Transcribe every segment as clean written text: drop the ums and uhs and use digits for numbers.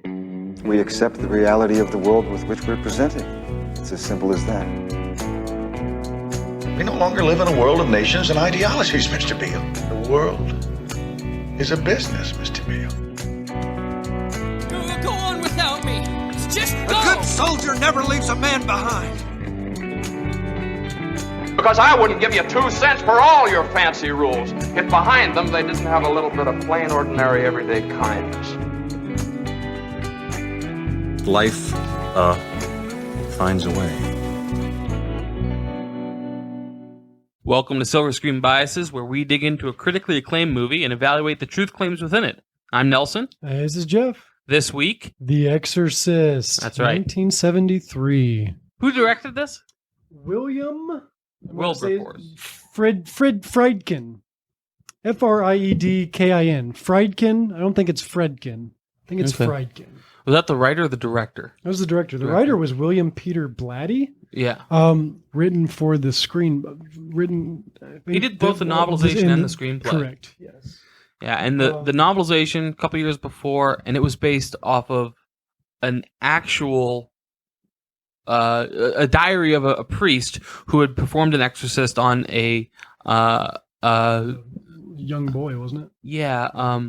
We accept the reality of the world with which we're presented. It's as simple as that. We no longer live in a world of nations and ideologies, Mr. Beale. The world is a business, Mr. Beale. Go on without me. Just go. A good soldier never leaves a man behind. Because I wouldn't give you 2 cents for all your fancy rules if behind them they didn't have a little bit of plain, ordinary, everyday kindness. Life, finds a way. Welcome to Silver Screen Biases, where we dig into a critically acclaimed movie and evaluate the truth claims within it. I'm Nelson. This is Jeff. This week, The Exorcist. That's right. 1973. Who directed this? William Wilberforce. Friedkin. Friedkin. Friedkin. I don't think it's Fredkin. I think it's Okay. Friedkin. Was that the writer or the director? That was the director. The writer was William Peter Blatty. Yeah. Written for the screen. He did both the novelization and the screenplay. Correct. Yes. Yeah, and the novelization a couple years before, and it was based off of an actual a diary of a priest who had performed an exorcist on a young boy, wasn't it? Yeah,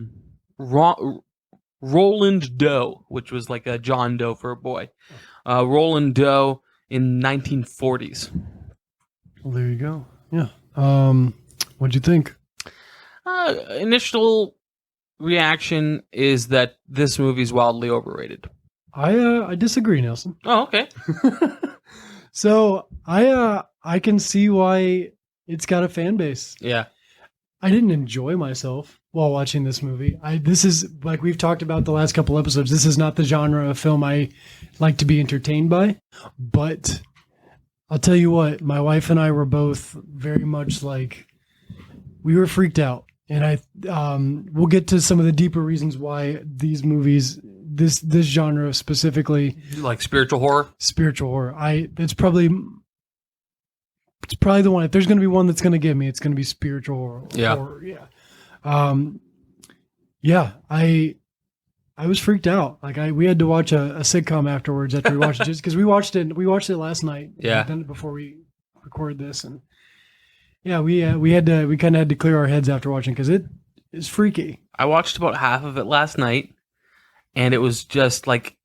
Roland Doe, which was like a John Doe for a boy. Roland Doe in 1940s. Well, there you go. Yeah. What'd you think? Initial reaction is that this movie is wildly overrated. I disagree, Nelson. Oh, okay. So I can see why it's got a fan base. Yeah. I didn't enjoy myself while watching this movie. This is, like we've talked about the last couple episodes, this is not the genre of film I like to be entertained by. But I'll tell you what, my wife and I were both very much like, we were freaked out. And we'll get to some of the deeper reasons why these movies, this genre specifically, Like spiritual horror? Spiritual horror. It's probably the one. If there's going to be one that's going to get me, it's going to be spiritual horror. Yeah. Yeah. I was freaked out. Like we had to watch a sitcom afterwards after we watched it, just because we watched it last night. Yeah. Before we recorded this, and yeah, we kind of had to clear our heads after watching, because it is freaky. I watched about half of it last night, and it was just like,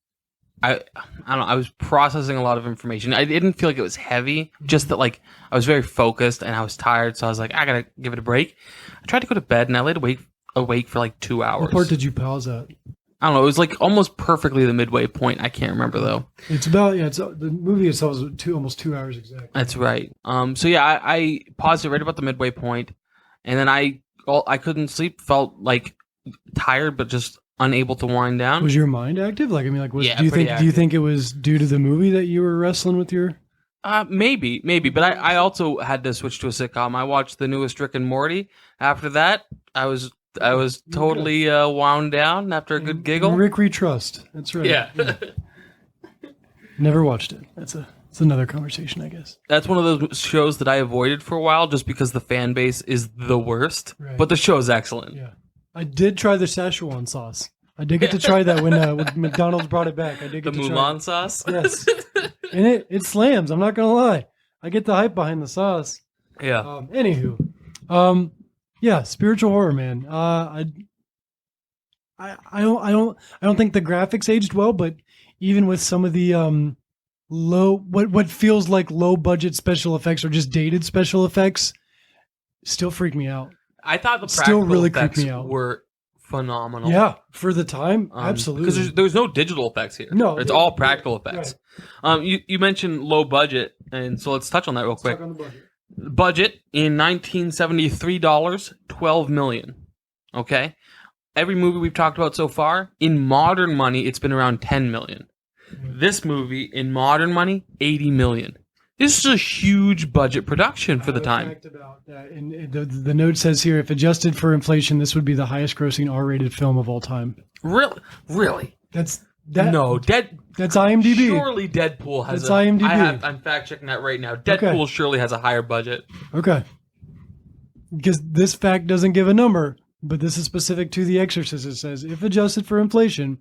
I don't know, I was processing a lot of information. I didn't feel like it was heavy, just that like I was very focused and I was tired, so I was like, I gotta give it a break. I tried to go to bed and I laid awake for like 2 hours. What part did you pause at? I don't know, it was like almost perfectly the midway point. I can't remember though. It's about, the movie itself is almost 2 hours exactly. That's right. So yeah, I paused it right about the midway point, and then I couldn't sleep, felt like tired but just unable to wind down. Was your mind active? Like, I mean, like, do you active. think it was due to the movie that you were wrestling with your? Maybe, but I also had to switch to a sitcom. I watched the newest Rick and Morty. After that, I was totally wound down after a good giggle. Rick we trust. That's right. Yeah. Never watched it. It's another conversation, I guess. That's one of those shows that I avoided for a while just because the fan base is the worst. Right. But the show is excellent. Yeah. I did try the Szechuan sauce. I did get to try that when McDonald's brought it back. I did get the to Mulan sauce? Yes. And it slams. I'm not going to lie. I get the hype behind the sauce. Yeah. Anywho. Yeah, spiritual horror, man. I don't think the graphics aged well, but even with some of the what feels like low budget special effects or just dated special effects, still freak me out. I thought the still practical really effects creeped me out. were phenomenal. Yeah, for the time, absolutely. Because there's no digital effects here. No, it's all practical effects. Right. You mentioned low budget, and so let's touch on that real quick. Talk on the budget. Budget in 1973 dollars, $12 million. Okay, every movie we've talked about so far, in modern money, it's been around $10 million. This movie, in modern money, $80 million. This is a huge budget production for the time. About that. And the note says here, if adjusted for inflation, this would be the highest grossing R-rated film of all time. Really? That's That's IMDb. Surely Deadpool has. That's IMDb. I'm fact checking that right now. Deadpool surely has a higher budget. Okay. Because this fact doesn't give a number, but this is specific to The Exorcist. It says, if adjusted for inflation,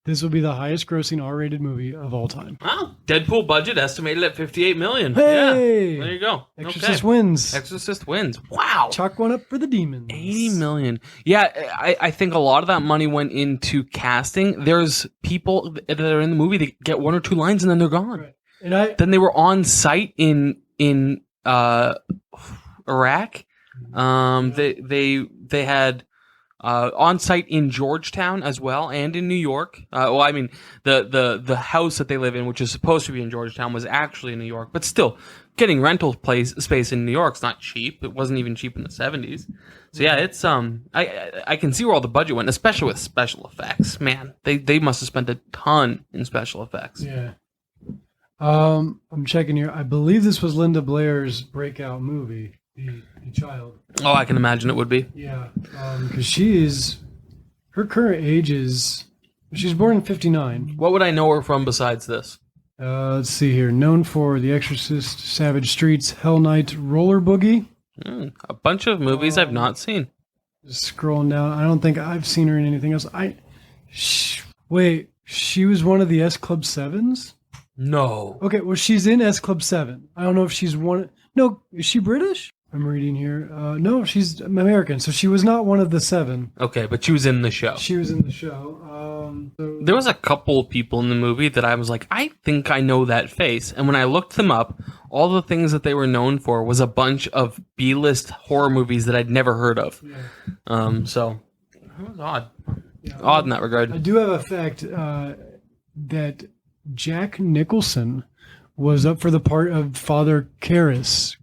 this will be the highest grossing R-rated movie of all time. Wow. Deadpool budget estimated at $58 million. Hey! Yeah. There you go. Exorcist wins. Exorcist wins. Wow. Chalk one up for the demons. $80 million. Yeah, I think a lot of that money went into casting. There's people that are in the movie that get one or two lines and then they're gone. Right. And then they were on site in Iraq. They had on site in Georgetown as well, and in New York. Well, I mean, the house that they live in, which is supposed to be in Georgetown, was actually in New York. But still, getting rental space in New York's not cheap. It wasn't even cheap in the 70s. So yeah, it's I can see where all the budget went, especially with special effects. Man, they must have spent a ton in special effects. Yeah. I'm checking here. I believe this was Linda Blair's breakout movie, The Child. Oh, I can imagine it would be. Yeah, because her current age is, she's born in 59. What would I know her from besides this? Let's see here. Known for The Exorcist, Savage Streets, Hell Night, Roller Boogie. A bunch of movies I've not seen. Just scrolling down. I don't think I've seen her in anything else. Wait, she was one of the S Club 7s? No. Okay, well, she's in S Club 7. I don't know if she's one. No, is she British? I'm reading here. No, she's American, so she was not one of the 7. Okay, but she was in the show. She was in the show. There was a couple people in the movie that I was like, I think I know that face. And when I looked them up, all the things that they were known for was a bunch of B-list horror movies that I'd never heard of. Yeah. So it was odd. Yeah, odd in that regard. I do have a fact that Jack Nicholson was up for the part of Father Karras.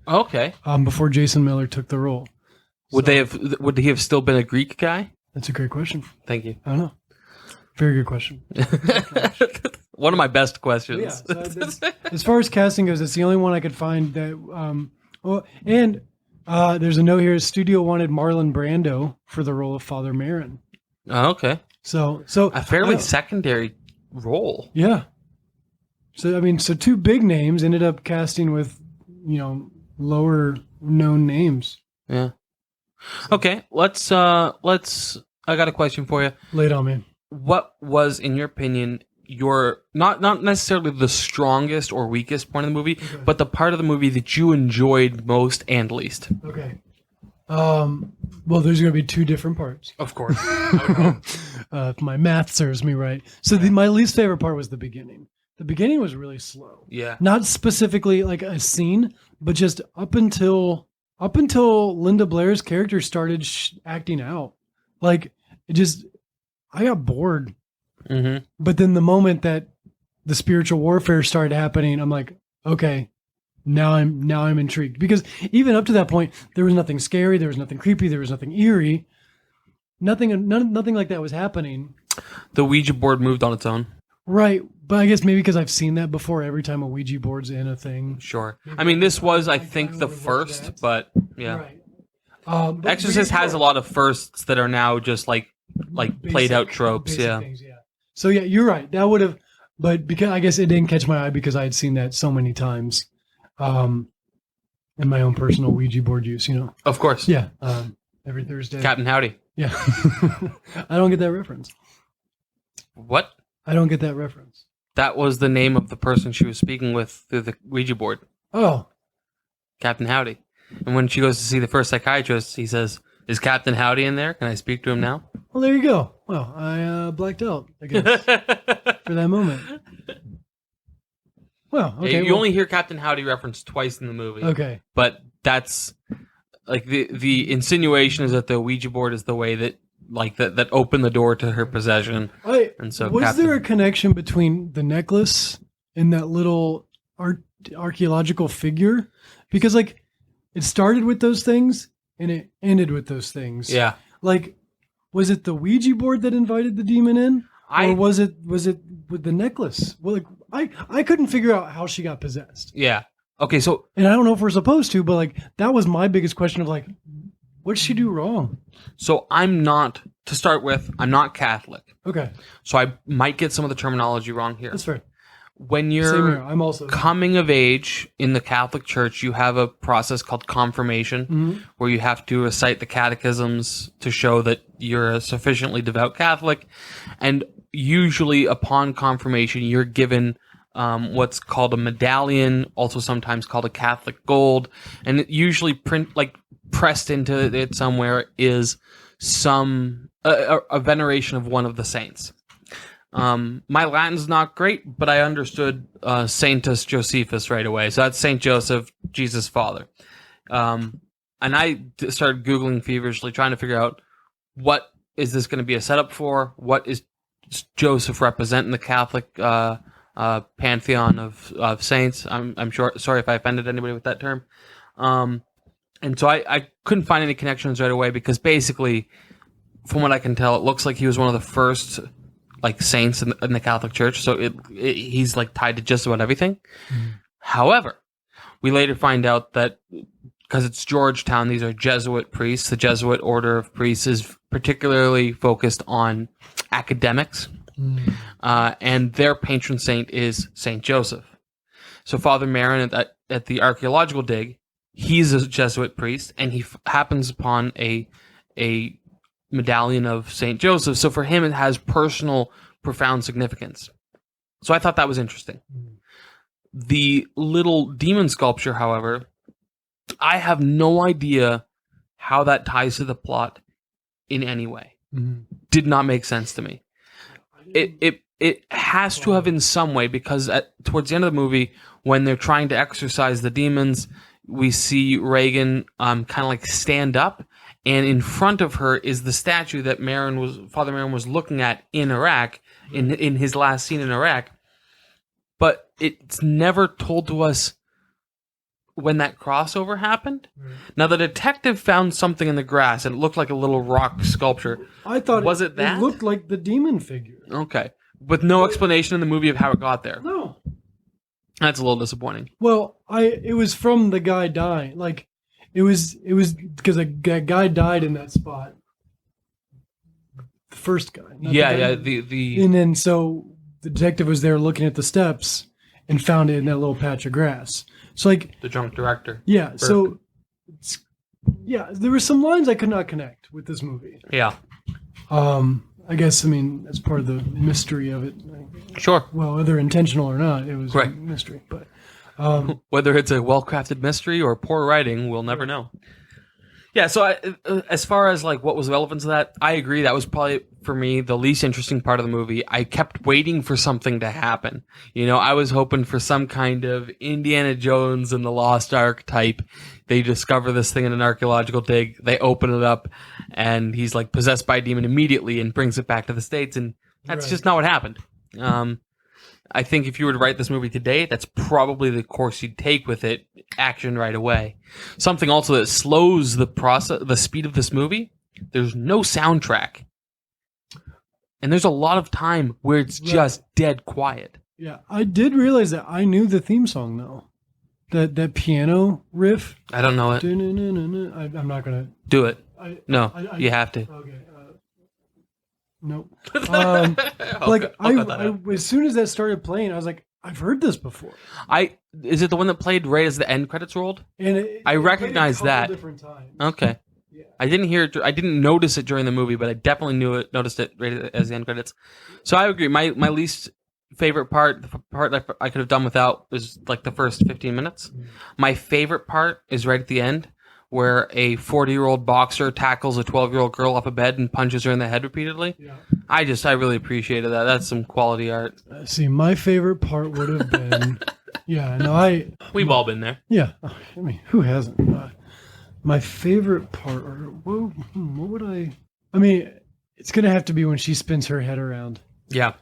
Okay. Before Jason Miller took the role. Would he have still been a Greek guy? That's a great question. Thank you. I don't know. Very good question. One of my best questions. Yeah, so as far as casting goes, it's the only one I could find that. There's a note here. Studio wanted Marlon Brando for the role of Father Merrin. Oh, okay. So a fairly secondary role. Yeah. So I mean, two big names ended up casting with, lower known names. Yeah. Okay, let's I got a question for you. Lay it on me. What was, in your opinion, your not necessarily the strongest or weakest point of the movie, but the part of the movie that you enjoyed most and least? Okay. Well, there's going to be two different parts. Of course. If my math serves me right. So my least favorite part was the beginning. The beginning was really slow. Yeah. Not specifically like a scene, but just up until Linda Blair's character started acting out. Like, I got bored. Mm-hmm. But then the moment that the spiritual warfare started happening, I'm like, okay, now I'm intrigued. Because even up to that point, there was nothing scary, there was nothing creepy, there was nothing eerie. Nothing like that was happening. The Ouija board moved on its own. Right. But I guess maybe because I've seen that before every time a Ouija board's in a thing. Sure. I mean, this was, I think, the first, but yeah. Right. Exorcist has a lot of firsts that are now just like played out tropes. Yeah. Things, yeah. So yeah, you're right. That would have, but because I guess it didn't catch my eye because I had seen that so many times, in my own personal Ouija board use. Of course. Yeah. Every Thursday. Captain Howdy. Yeah. I don't get that reference. What? I don't get that reference. That was the name of the person she was speaking with through the Ouija board. Oh. Captain Howdy. And when she goes to see the first psychiatrist, he says, "Is Captain Howdy in there? Can I speak to him now?" Well, there you go. Well, I blacked out, I guess, for that moment. Well, okay. You only hear Captain Howdy referenced twice in the movie. Okay. But that's, like, the insinuation is that the Ouija board is the way that, like, that opened the door to her possession. And so was there a connection between the necklace and that little archaeological figure? Because, like, it started with those things and it ended with those things. Yeah. Like, was it the Ouija board that invited the demon in, or was it with the necklace? Well, like, I couldn't figure out how she got possessed. Yeah. Okay. So, and I don't know if we're supposed to, but like that was my biggest question of like, what did she do wrong? So I'm not Catholic. Okay. So I might get some of the terminology wrong here. That's fair. when Same you're here. I'm also coming of age in the Catholic Church, you have a process called confirmation, where you have to recite the catechisms to show that you're a sufficiently devout Catholic. And usually upon confirmation, you're given what's called a medallion, also sometimes called a Catholic gold. And it usually pressed into it somewhere is a veneration of one of the saints. My Latin's not great, but I understood Sanctus Josephus right away. So that's Saint Joseph, Jesus' father. And I started Googling feverishly, trying to figure out what is this going to be a setup for? What is Joseph represent in the Catholic pantheon of saints? I'm sorry if I offended anybody with that term. And so I couldn't find any connections right away because basically, from what I can tell, it looks like he was one of the first saints in the Catholic Church. So he's tied to just about everything. However, we later find out that because it's Georgetown, these are Jesuit priests. The Jesuit order of priests is particularly focused on academics, and their patron saint is Saint Joseph. So Father Marin at the archaeological dig, he's a Jesuit priest, and he happens upon a medallion of Saint Joseph. So for him, it has personal, profound significance. So I thought that was interesting. The little demon sculpture, however, I have no idea how that ties to the plot in any way. Did not make sense to me. It has to have in some way, because towards the end of the movie, when they're trying to exorcise the demons, we see Reagan kind of stand up, and in front of her is the statue that Father Marin was looking at in Iraq, in his last scene in Iraq. But it's never told to us when that crossover happened. Now, the detective found something in the grass, and it looked like a little rock sculpture. I thought was it that? It looked like the demon figure. Okay. With no explanation in the movie of how it got there. No. That's a little disappointing. Well, it was from the guy dying. It was because a guy died in that spot. The first guy. The and then so the detective was there looking at the steps and found it in that little patch of grass. So the drunk director. Yeah. Burke. So there were some lines I could not connect with this movie. Yeah. I guess that's part of the mystery of it. Sure. Well, whether intentional or not, it was right. a mystery. But whether it's a well-crafted mystery or poor writing, we'll never know. Yeah, so as far as what was relevant to that, I agree. That was probably, for me, the least interesting part of the movie. I kept waiting for something to happen. I was hoping for some kind of Indiana Jones and the Lost Ark type. They discover this thing in an archaeological dig. They open it up, and he's possessed by a demon immediately and brings it back to the States. And that's just not what happened. I think if you were to write this movie today, that's probably the course you'd take with it. Action right away. Something also that slows the speed of this movie. There's no soundtrack. And there's a lot of time where it's just dead quiet. Yeah, I did realize that. I knew the theme song, though. That piano riff. I don't know it. I'm not going to... Do it. You have to. Okay. Nope. As soon as that started playing, I was like, I've heard this before. Is it the one that played right as the end credits rolled? And I recognize that. Different times. Okay. Yeah. I didn't hear it. I didn't notice it during the movie, but I definitely noticed it right as the end credits. So I agree. My least favorite part, the part that I could have done without, was the first 15 minutes. My favorite part is right at the end, where a 40-year-old boxer tackles a 12-year-old girl off a bed and punches her in the head repeatedly. Yeah. I really appreciated that. That's some quality art. See, my favorite part would have been... We've all been there. Yeah. Who hasn't? My favorite part... what would I... it's going to have to be when she spins her head around. Yeah.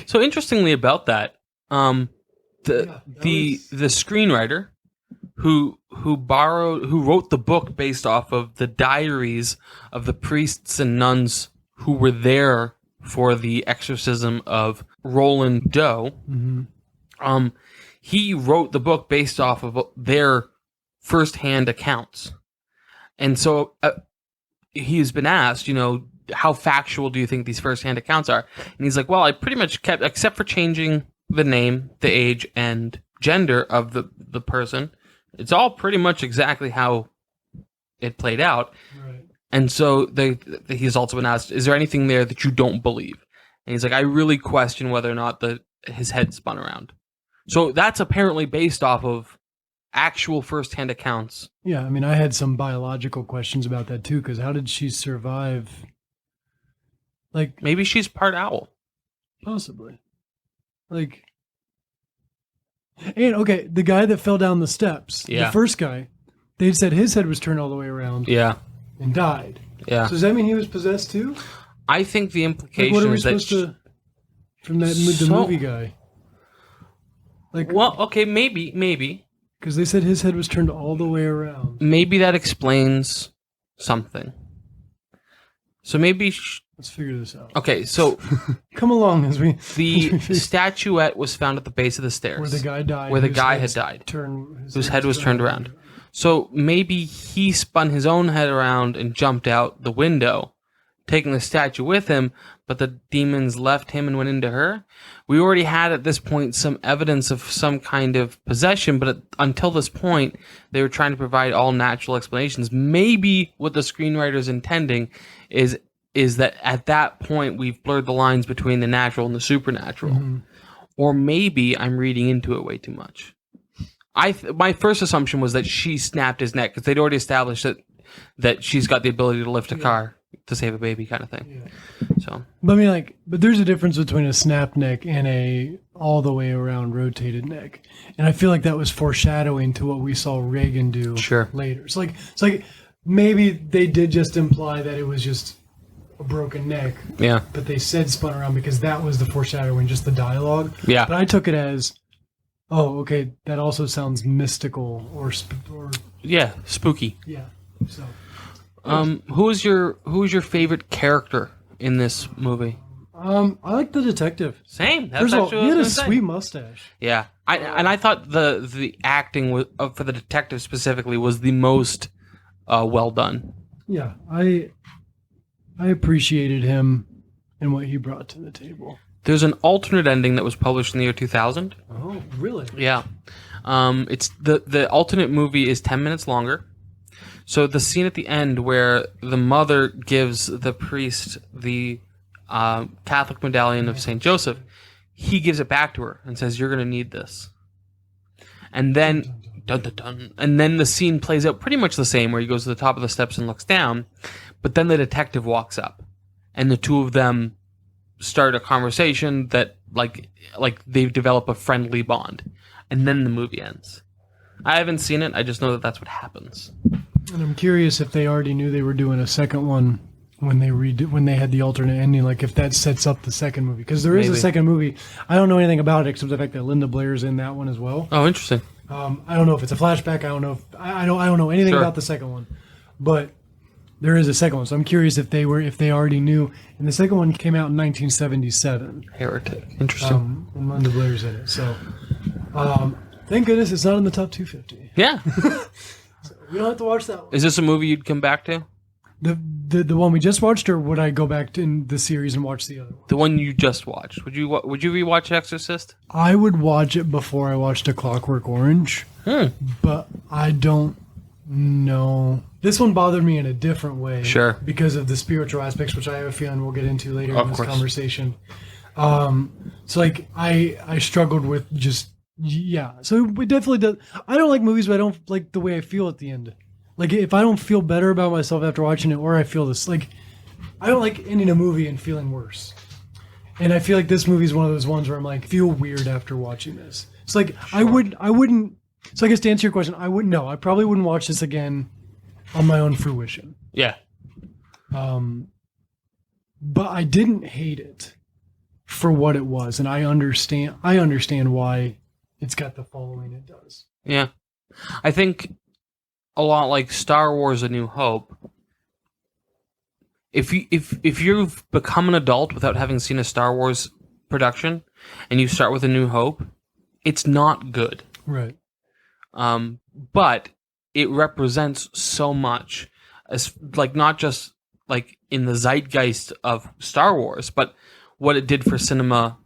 So interestingly about that, the screenwriter... who wrote the book based off of the diaries of the priests and nuns who were there for the exorcism of Roland Doe. Mm-hmm. He wrote the book based off of their firsthand accounts. And so he's been asked, how factual do you think these firsthand accounts are? And he's like, well, I pretty much kept, except for changing the name, the age, and gender of the person. It's all pretty much exactly how it played out. Right. And so he's also been asked, is there anything there that you don't believe? And he's like, I really question whether or not his head spun around. So that's apparently based off of actual first-hand accounts. Yeah, I mean, I had some biological questions about that too, because how did she survive? Like, Maybe she's part owl. possibly. Like, and okay, the guy that fell down the steps, Yeah. the first guy, they said his head was turned all the way around Yeah. and died. Yeah. So does that mean he was possessed too? I think the Like, implication what are we is that... supposed to, from the So- movie guy? Like, Well, okay, maybe. because they said his head was turned all the way around. Maybe that explains something. So maybe... Let's figure this out. Okay, so Come along as we the statuette was found at the base of the stairs. where the guy died. Where the whose guy head's had died. Whose head was turned around. So maybe he spun his own head around and jumped out the window, taking the statue with him, but the demons left him and went into her. We already had at this point some evidence of some kind of possession, but until this point, they were trying to provide all natural explanations. Maybe what the screenwriter's intending is that at that point we've blurred the lines between the natural and the supernatural. Mm-hmm. Or maybe I'm reading into it way too much. My first assumption was that she snapped his neck because they'd already established that she's got the ability to lift a car to save a baby kind of thing. Yeah. So, But I mean, but there's a difference between a snap neck and a all the way around rotated neck, and I feel like that was foreshadowing to what we saw Reagan do later. It's like maybe they did just imply that it was just a broken neck, yeah. but they said spun around because that was the foreshadowing, just the dialogue. Yeah. But I took it as, oh, okay, that also sounds mystical or Yeah, spooky. yeah. So Who is your favorite character in this movie? I like the detective. Same. That's First of all, actually he what I had a was gonna say. sweet mustache. Yeah, I thought the acting was, for the detective specifically was the most well done. Yeah, I appreciated him and what he brought to the table. There's an alternate ending that was published in the year 2000. Oh, really? Yeah, it's the alternate movie is 10 minutes longer. So the scene at the end where the mother gives the priest the Catholic medallion of Saint Joseph, he gives it back to her and says, "You're going to need this." And then, dun, dun, dun, and then the scene plays out pretty much the same, where he goes to the top of the steps and looks down. But then the detective walks up, and the two of them start a conversation that like they develop a friendly bond, and then the movie ends. I haven't seen it. I just know that that's what happens. And I'm curious if they already knew they were doing a second one when they had the alternate ending, like if that sets up the second movie, because there is a Maybe. second movie. I don't know anything about it except the fact that Linda Blair's in that one as well. Oh, interesting. I don't know if it's a flashback. I don't know if I don't know anything Sure. about the second one, but there is a second one. So I'm curious if they already knew. And the second one came out in 1977. Heretic. Interesting. And Linda Blair's in it. So thank goodness it's not in the top 250. Yeah. We don't have to watch that one. Is this a movie you'd come back to? The one we just watched, or would I go back in the series and watch the other one? The one you just watched. Would you rewatch Exorcist? I would watch it before I watched A Clockwork Orange, but I don't know. This one bothered me in a different way. Sure. Because of the spiritual aspects, which I have a feeling we'll get into later Of in this course. conversation. So like I struggled with just, yeah. So it definitely does. I don't like movies, but I don't like the way I feel at the end. Like if I don't feel better about myself after watching it, or I feel this, like I don't like ending a movie and feeling worse. And I feel like this movie is one of those ones where I'm like, feel weird after watching this. It's like, I wouldn't, so I guess to answer your question, I probably wouldn't watch this again on my own fruition. Yeah. But I didn't hate it for what it was. And I understand why it's got the following it does. Yeah. I think a lot like Star Wars: A New Hope. If you've become an adult without having seen a Star Wars production, and you start with A New Hope, it's not good. Right. But it represents so much, as like not just like in the zeitgeist of Star Wars, but what it did for cinema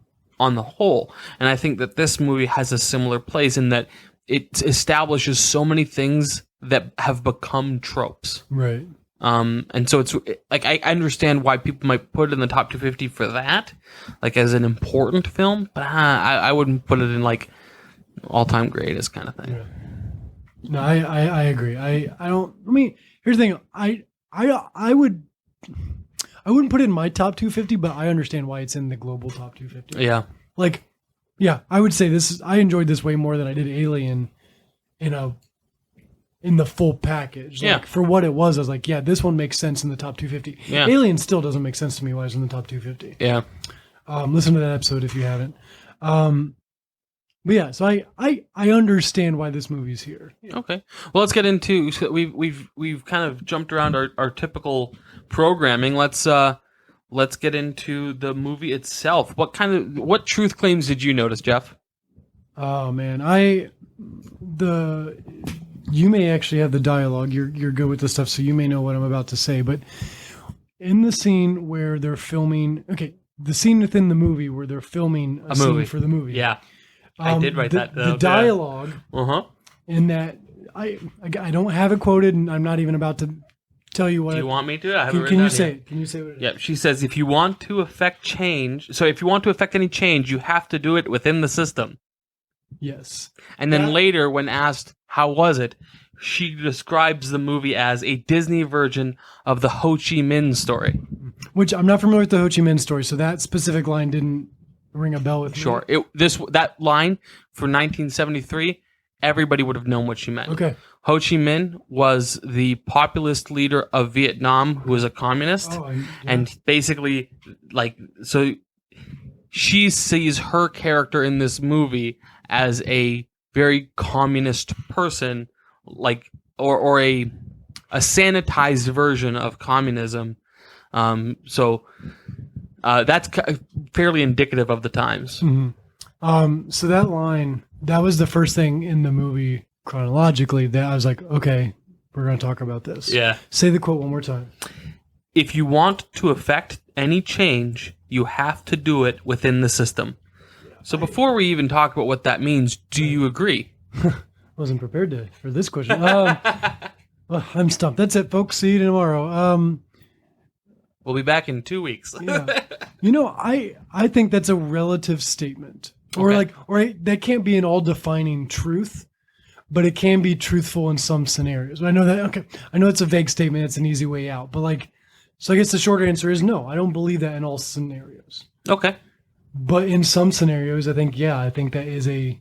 on the whole. And I think that this movie has a similar place in that it establishes so many things that have become tropes. Right. And so it's like I understand why people might put it in the top 250 for that, like as an important film, but I wouldn't put it in like all-time greatest kind of thing. Yeah. No, I agree. I don't. I mean, here's the thing. I wouldn't put it in my top 250, but I understand why it's in the global top 250. Yeah. Like, yeah, I would say this is. I enjoyed this way more than I did Alien in the full package. Like, Yeah. for what it was, I was like, yeah, this one makes sense in the top 250. Yeah. Alien still doesn't make sense to me why it's in the top 250. Yeah. Listen to that episode if you haven't. But yeah, so I understand why this movie's here. Okay. Well, let's get into. So we've kind of jumped around our typical programming. Let's get into the movie itself. What truth claims did you notice, Jeff? Oh man, you may actually have the dialogue. You're good with this stuff, so you may know what I'm about to say. But in the scene where they're filming, the scene within the movie where they're filming a scene movie for the movie. Yeah. I did write that. The dialogue Uh-huh. in that I don't have it quoted, and I'm not even about to tell you what. Do you want me to? I have it Can written you down say here. it? Can you say what it is? Yeah, she says if you want to affect change, so if you want to affect any change, you have to do it within the system. Yes. And then That- later, when asked how was it, she describes the movie as a Disney version of the Ho Chi Minh story. Which I'm not familiar with the Ho Chi Minh story, so that specific line didn't ring a bell with me. Sure, that line for 1973, everybody would have known what she meant. Okay. Ho Chi Minh was the populist leader of Vietnam who was a communist. Oh, And basically, so she sees her character in this movie as a very communist person, or a sanitized version of communism. So that's fairly indicative of the times. So that line, that was the first thing in the movie chronologically that I was like, okay, we're going to talk about this. Yeah. Say the quote one more time. If you want to affect any change, you have to do it within the system. So before we even talk about what that means, do you agree? Wasn't prepared for this question. Well, I'm stumped. That's it, folks. See you tomorrow. We'll be back in 2 weeks. Yeah. I think that's a relative statement. Okay. Or that can't be an all-defining truth, but it can be truthful in some scenarios. I know that. Okay, I know it's a vague statement. It's an easy way out, but so I guess the short answer is no. I don't believe that in all scenarios. Okay. But in some scenarios, I think that is a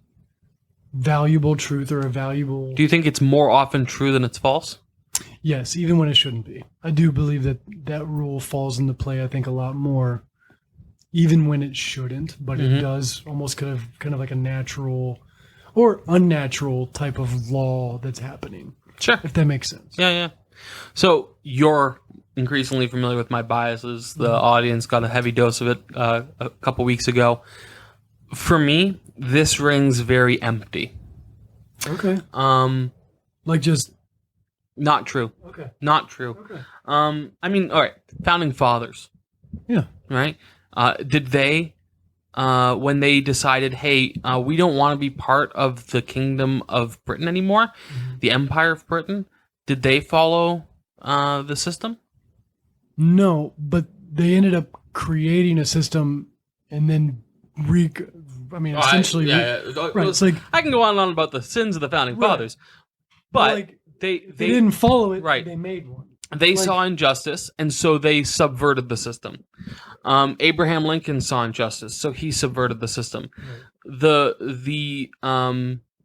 valuable truth or a valuable. Do you think it's more often true than it's false? Yes, even when it shouldn't be. I do believe that rule falls into play, I think, a lot more, even when it shouldn't, but it does almost kind of like a natural or unnatural type of law that's happening. Sure. If that makes sense. Yeah. So you're increasingly familiar with my biases. The audience got a heavy dose of it a couple weeks ago. For me, this rings very empty. Okay. Just Not true. okay. Not true. Okay. I mean, all right. Founding fathers, Yeah. right? Did they, when they decided, hey, we don't want to be part of the Kingdom of Britain anymore, the Empire of Britain, did they follow the system? No, but they ended up creating a system and then essentially. Right. It's like I can go on and on about the sins of the founding fathers, but they didn't follow it. Right. They made one. They saw injustice, and so they subverted the system. Abraham Lincoln saw injustice, so he subverted the system. Right.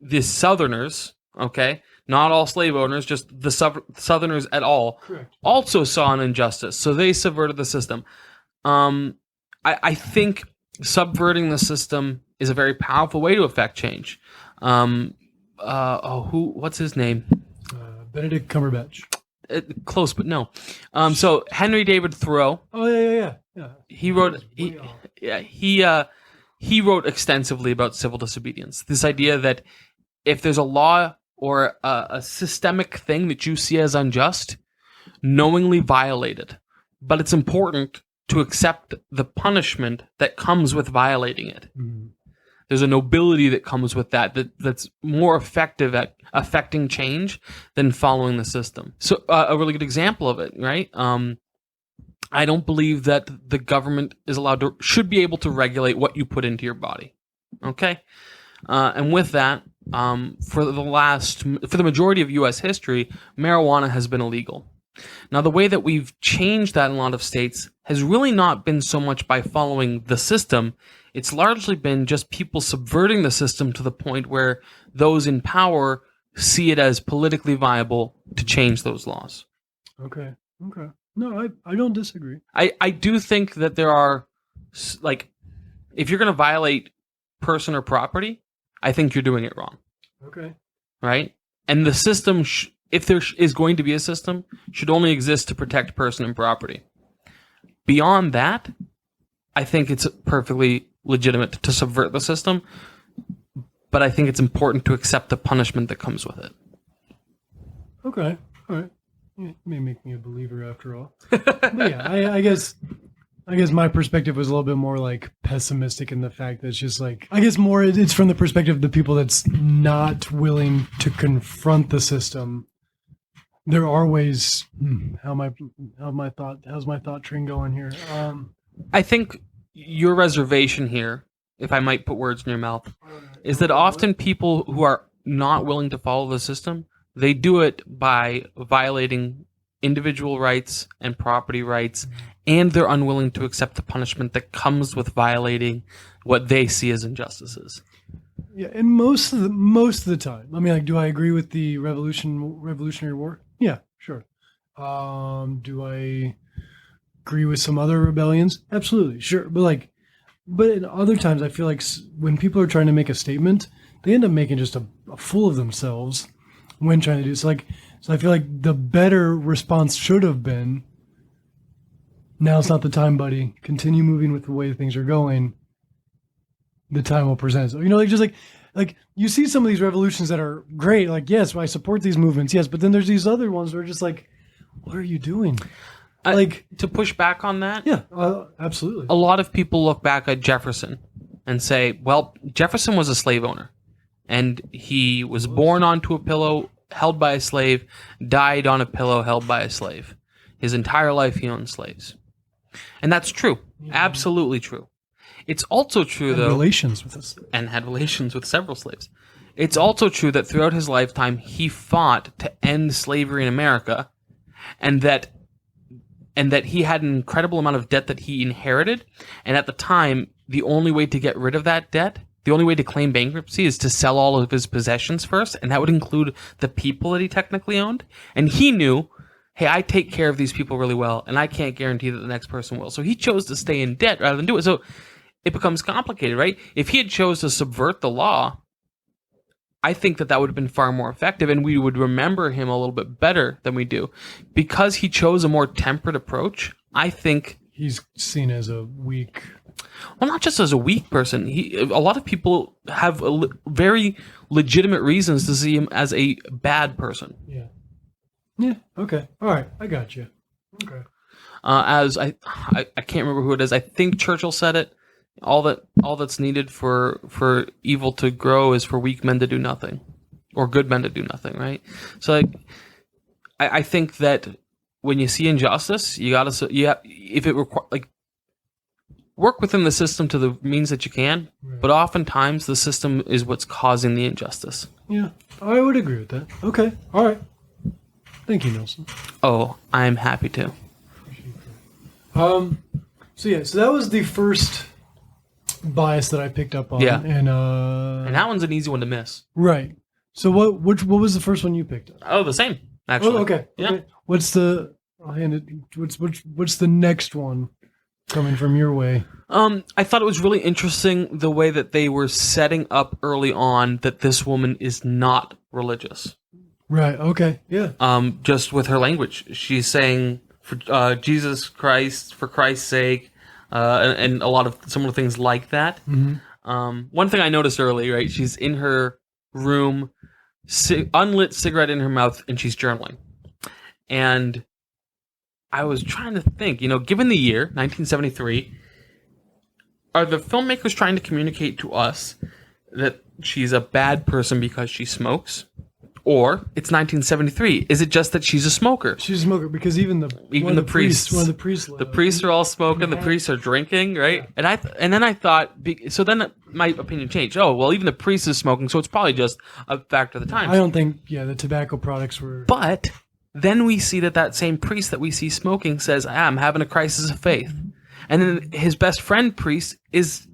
The Southerners, okay, not all slave owners, just the Southerners at all, Correct. also saw an injustice, so they subverted the system. I think subverting the system is a very powerful way to affect change. What's his name? Benedict Cumberbatch. Close, but no. So Henry David Thoreau. Oh yeah. He wrote. He wrote extensively about civil disobedience. This idea that if there's a law or a systemic thing that you see as unjust, knowingly violate it. But it's important to accept the punishment that comes with violating it. There's a nobility that comes with that's more effective at affecting change than following the system. So a really good example of it, right? I don't believe that the government is should be able to regulate what you put into your body. Okay? And with that, for the majority of U.S. history, marijuana has been illegal. Now, the way that we've changed that in a lot of states has really not been so much by following the system. It's largely been just people subverting the system to the point where those in power see it as politically viable to change those laws. Okay. No, I don't disagree. I do think that there are, like, if you're going to violate person or property, I think you're doing it wrong. Okay. Right? And the system, if there is going to be a system, should only exist to protect person and property. Beyond that, I think it's perfectly legitimate to subvert the system, but I think it's important to accept the punishment that comes with it. Okay. All right. It may make me a believer after all. But yeah, I guess my perspective was a little bit more like pessimistic in the fact that it's just like, I guess more it's from the perspective of the people that's not willing to confront the system. There are ways. How's my thought train going here? I think your reservation here, if I might put words in your mouth, is that often people who are not willing to follow the system, they do it by violating individual rights and property rights, and they're unwilling to accept the punishment that comes with violating what they see as injustices. Yeah, and most of the time, I mean, like, do I agree with the Revolutionary War? Yeah, sure. Do I agree with some other rebellions? Absolutely, sure. But in other times, I feel like when people are trying to make a statement, they end up making just a fool of themselves when trying to do so. So I feel like the better response should have been, now's not the time, buddy. Continue moving with the way things are going. The time will present. So, like you see some of these revolutions that are great. Like, yes, I support these movements. Yes. But then there's these other ones where just like, what are you doing? To push back on that? Yeah, absolutely. A lot of people look back at Jefferson and say, well, Jefferson was a slave owner. And he was born onto a pillow held by a slave, died on a pillow held by a slave. His entire life he owned slaves. And that's true. Yeah. Absolutely true. It's also true, though... relations with us. And had relations with several slaves. It's also true that throughout his lifetime, he fought to end slavery in America, and that he had an incredible amount of debt that he inherited. And at the time, the only way to get rid of that debt... The only way to claim bankruptcy is to sell all of his possessions first, and that would include the people that he technically owned. And he knew, hey, I take care of these people really well, and I can't guarantee that the next person will. So he chose to stay in debt rather than do it. So it becomes complicated, right? If he had chose to subvert the law, I think that would have been far more effective, and we would remember him a little bit better than we do. Because he chose a more temperate approach, I think... He's seen as a weak... Well, not just as a weak person. A lot of people have very legitimate reasons to see him as a bad person. Yeah. Yeah. Okay. All right. I got you. Okay. As I can't remember who it is. I think Churchill said it. All that's needed for evil to grow is for weak men to do nothing, or good men to do nothing. Right. So I think that when you see injustice, if it requires work within the system to the means that you can, right. But oftentimes the system is what's causing the injustice. Yeah, I would agree with that. Okay, all right. Thank you, Nelson. Oh, I'm happy to. So that was the first bias that I picked up on. Yeah, and that one's an easy one to miss. Right. So what was the first one you picked up? Oh, the same. Actually. Oh, okay. Yeah. Okay. What's the next one? Coming from your way. I thought it was really interesting the way that they were setting up early on that this woman is not religious. Right. Okay. Yeah. Just with her language, she's saying for Jesus Christ, for Christ's sake, and a lot of similar things like that. Mm-hmm. One thing I noticed early, right? She's in her room, unlit cigarette in her mouth, and she's journaling. And I was trying to think, given the year, 1973, are the filmmakers trying to communicate to us that she's a bad person because she smokes? Or it's 1973. Is it just that she's a smoker? She's a smoker because even the priests, one of the priests, the priests are all smoking. The priests are drinking, right? Yeah. And then I thought, so then my opinion changed. Oh, well, even the priest is smoking, so it's probably just a factor of the times. I don't think, the tobacco products were. But then we see that same priest that we see smoking says, I'm having a crisis of faith, and then his best friend priest is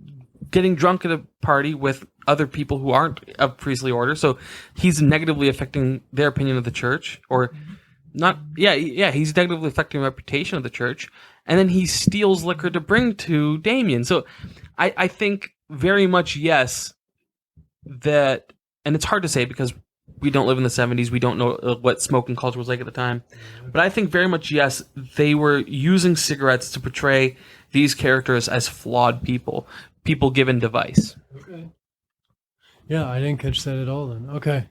getting drunk at a party with other people who aren't of priestly order, so he's negatively affecting their opinion of the church, or not. Yeah, he's negatively affecting the reputation of the church, and then he steals liquor to bring to Damien. So, I think very much yes that, and it's hard to say because we don't live in the 70s, we don't know what smoking culture was like at the time, but I think very much yes, they were using cigarettes to portray these characters as flawed people given device. Okay. Yeah, I didn't catch that at all then. Okay.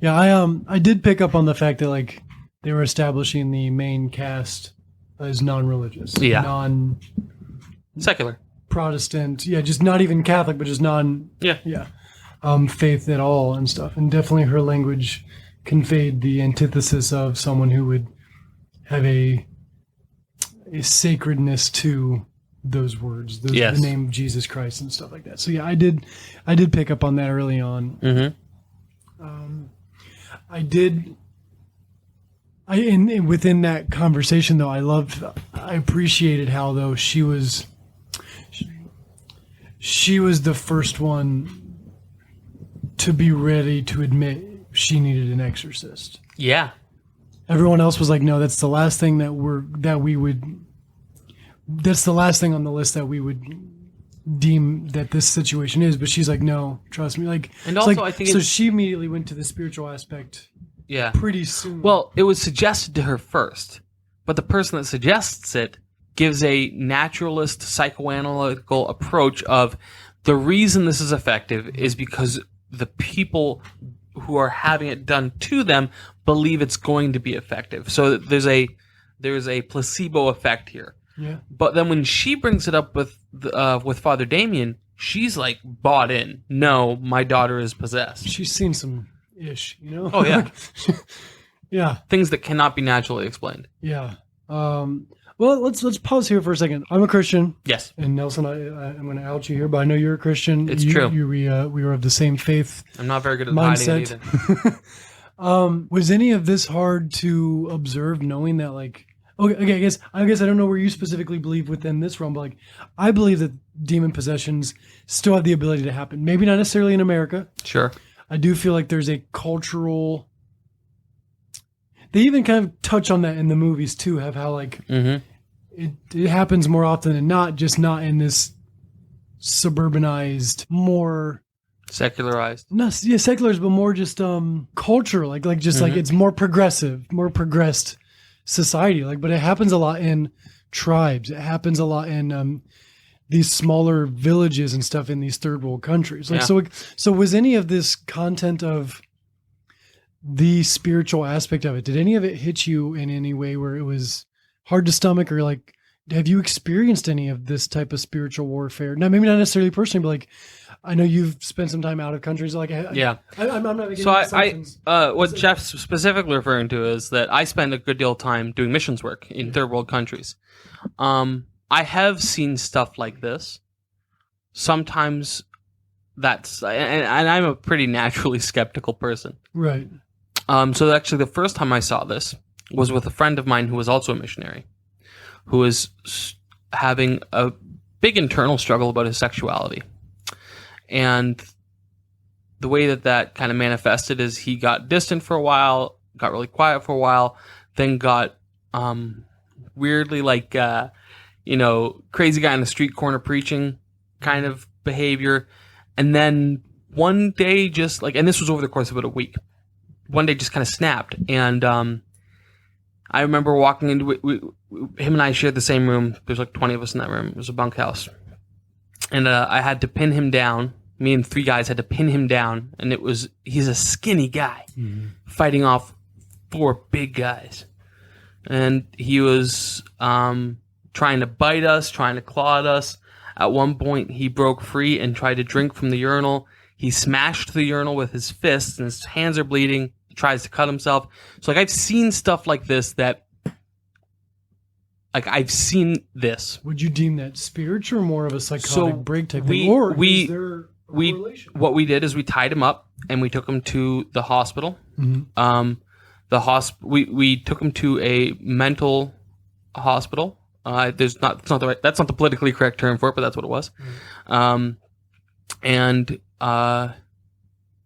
Yeah, I did pick up on the fact that they were establishing the main cast as non-religious. Yeah. Secular. Protestant. Yeah, just not even Catholic, but just faith at all and stuff. And definitely her language conveyed the antithesis of someone who would have a sacredness to those words, the name of Jesus Christ and stuff like that. So yeah, I did pick up on that early on. Mm-hmm. Within that conversation though, I appreciated how though she was the first one to be ready to admit she needed an exorcist. Yeah. Everyone else was like, no, that's the last thing that's the last thing on the list that we would deem that this situation is. But she's like, no, trust me. And also, I think so. She immediately went to the spiritual aspect. Yeah. Pretty soon. Well, it was suggested to her first, but the person that suggests it gives a naturalist psychoanalytical approach of the reason this is effective is because the people who are having it done to them believe it's going to be effective. So there's a placebo effect here. Yeah. But then when she brings it up with Father Damien, she's bought in. No, my daughter is possessed. She's seen some ish, Oh yeah. Yeah. Things that cannot be naturally explained. Yeah. Well, let's pause here for a second. I'm a Christian. Yes. And Nelson, I'm going to out you here, but I know you're a Christian. It's true. We were of the same faith. I'm not very good at mindset. hiding it either. Was any of this hard to observe, knowing that okay, I guess I don't know where you specifically believe within this realm, but I believe that demon possessions still have the ability to happen. Maybe not necessarily in America. Sure. I do feel like there's a cultural. They even kind of touch on that in the movies too. Have how mm-hmm. it happens more often than not, just not in this suburbanized, more secularized. No, yeah, secularized, but more just cultural, mm-hmm. It's more progressive, more progressed society. But it happens a lot in tribes. It happens a lot in these smaller villages and stuff in these third world countries. So was any of this content of the spiritual aspect of it, did any of it hit you in any way where it was hard to stomach, or have you experienced any of this type of spiritual warfare? Now, maybe not necessarily personally, but I know you've spent some time out of countries. Yeah. I'm not getting so what Jeff's specifically referring to is that I spend a good deal of time doing missions work in third world countries. I have seen stuff like this. Sometimes and I'm a pretty naturally skeptical person. Right. So actually the first time I saw this was with a friend of mine who was also a missionary, who was having a big internal struggle about his sexuality. And the way that kind of manifested is he got distant for a while, got really quiet for a while, then got weirdly crazy guy on the street corner preaching kind of behavior. And then one day and this was over the course of about a week, one day just kind of snapped. And I remember walking into it, him and I shared the same room. There's 20 of us in that room. It was a bunkhouse. And I had to pin him down. Me and 3 guys had to pin him down. And he's a skinny guy fighting off 4 big guys. and he was trying to bite us, trying to claw at us. At one point, he broke free and tried to drink from the urinal. He smashed the urinal with his fists, and his hands are bleeding. He tries to cut himself. So, like, I've seen stuff like this that, like, I've seen this. Would you deem that spiritual or more of a psychotic break type we, thing? Or we, is there a we, correlation? what we did is we tied him up and we took him to the hospital. Mm-hmm. We took him to a mental hospital. That's not the politically correct term for it, but that's what it was. And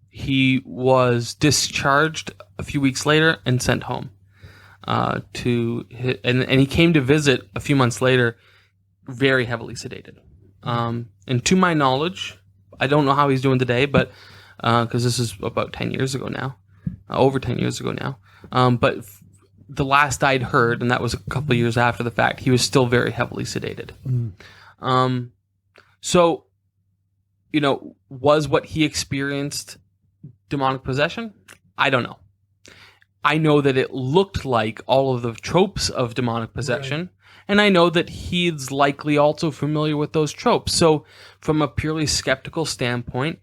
he was discharged a few weeks later and sent home. And he came to visit a few months later, very heavily sedated. And to my knowledge, I don't know how he's doing today, but because this is about 10 years ago now, over 10 years ago now. But the last I'd heard, and that was a couple of years after the fact, he was still very heavily sedated. So, you know, was what he experienced demonic possession? I don't know. I know that it looked like all of the tropes of demonic possession, right. And I know that he's likely also familiar with those tropes. So from a purely skeptical standpoint,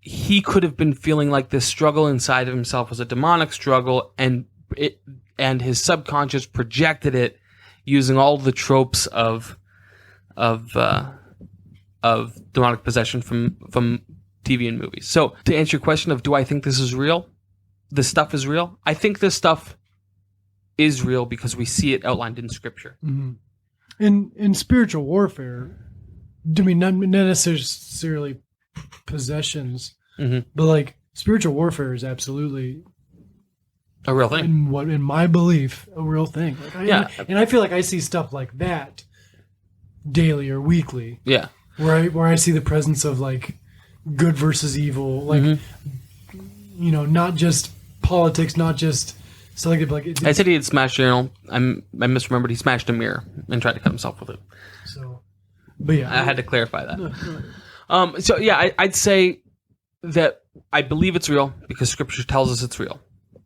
he could have been feeling like this struggle inside of himself was a demonic struggle, and his subconscious projected it using all the tropes of demonic possession from TV and movies. So to answer your question of do I think this is real? This stuff is real? I think this stuff is real because we see it outlined in Scripture. Mm-hmm. In spiritual warfare, I mean, not necessarily possessions, but like spiritual warfare is absolutely a real thing. In my belief, a real thing. Like and I feel like I see stuff like that daily or weekly. Yeah, where I see the presence of like good versus evil, like you know, not just politics, not just selective. Like I said, he had smashed a urinal. I misremembered. He smashed a mirror and tried to cut himself with it. So, but yeah, I had to clarify that. So yeah, I'd say that I believe it's real because Scripture tells us it's real.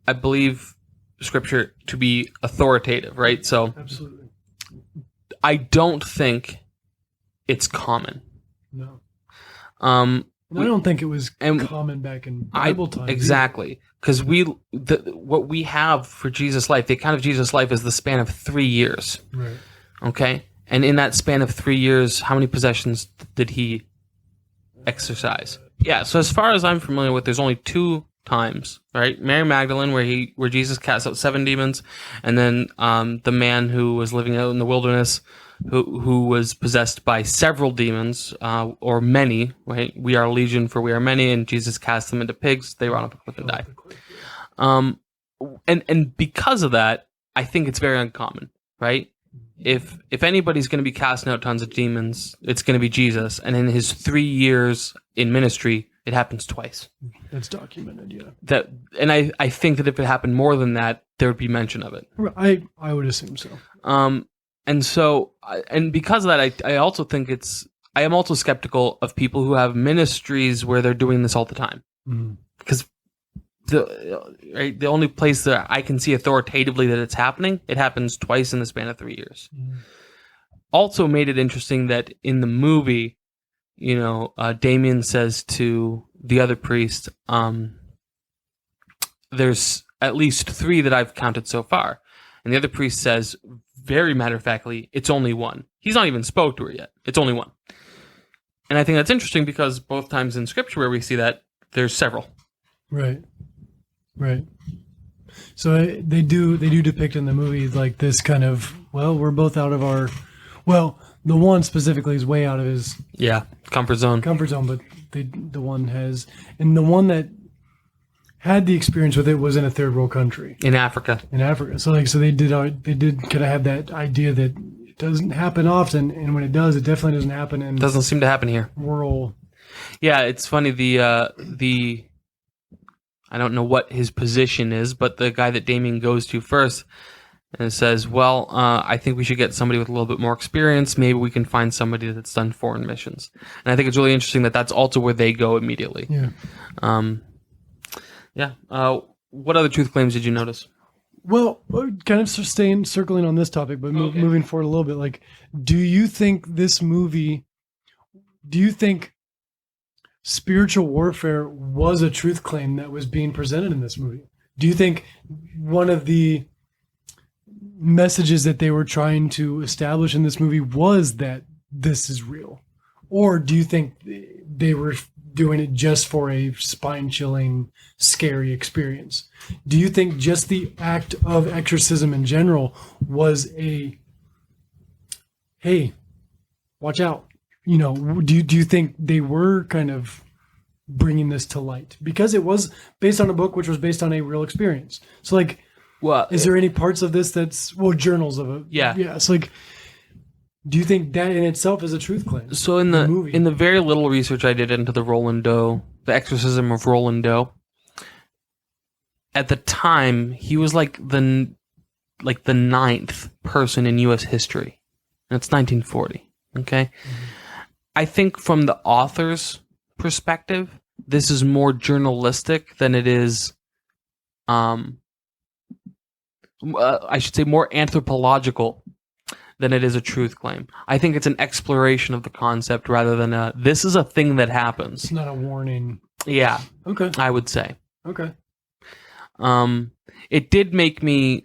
I believe Scripture to be authoritative, right? So absolutely. I don't think it's common. No. I don't think it was common back in Bible times. Exactly. Because what we have for Jesus' life, the account of Jesus' life is the span of 3 years. Right. Okay? And in that span of 3 years, how many possessions did he exercise? Yeah, so as far as I'm familiar with, there's only 2 times, right? Mary Magdalene, where Jesus cast out 7 demons, and then the man who was living out in the wilderness, who was possessed by several demons, or many, right? We are legion, for we are many, and Jesus cast them into pigs. They run up a cliff and die. And because of that, I think it's very uncommon, right? If anybody's going to be casting out tons of demons, it's going to be Jesus. And in his 3 years in ministry, it happens twice. That's documented, yeah. I think that if it happened more than that, there would be mention of it. I would assume so. And so, and because of that, I also think I am also skeptical of people who have ministries where they're doing this all the time. Because the only place that I can see authoritatively that it's happening, it happens twice in the span of 3 years. Also made it interesting that in the movie, you know, Damien says to the other priest, there's at least 3 that I've counted so far. And the other priest says, very matter-of-factly, it's only 1. He's not even spoke to her yet. It's only 1. And I think that's interesting because both times in Scripture where we see that, there's several. Right. So they do depict in the movie like this kind of, well, we're both out of our, well, the one specifically is way out of his comfort zone, but the one has, and the one that had the experience with it was in a third world country in Africa. So they did kind of have that idea that it doesn't happen often, and when it does, it definitely doesn't happen. And doesn't seem to happen here. Rural. Yeah, it's funny. The I don't know what his position is, but the guy that Damien goes to first and says, well, I think we should get somebody with a little bit more experience. Maybe we can find somebody that's done foreign missions. And I think it's really interesting that that's also where they go immediately. Yeah. What other truth claims did you notice? Well, kind of circling on this topic, but moving forward a little bit, like, do you think spiritual warfare was a truth claim that was being presented in this movie? Do you think one of the messages that they were trying to establish in this movie was that this is real? Or do you think they were doing it just for a spine-chilling, scary experience? Do you think just the act of exorcism in general was a, hey, watch out? You know, do you think they were kind of bringing this to light? Because it was based on a book which was based on a real experience. So, like, Well, is there any parts of this that's, well, journals of it? Yeah. Yeah. So, like, do you think that in itself is a truth claim? So in the very little research I did into the the exorcism of Roland Doe, at the time he was like the ninth person in U.S. history, and it's 1940. Okay, I think from the author's perspective, this is more journalistic than it is. I should say more anthropological than it is a truth claim. I think it's an exploration of the concept rather than this is a thing that happens. It's not a warning. Yeah. Okay. I would say. Okay. It did make me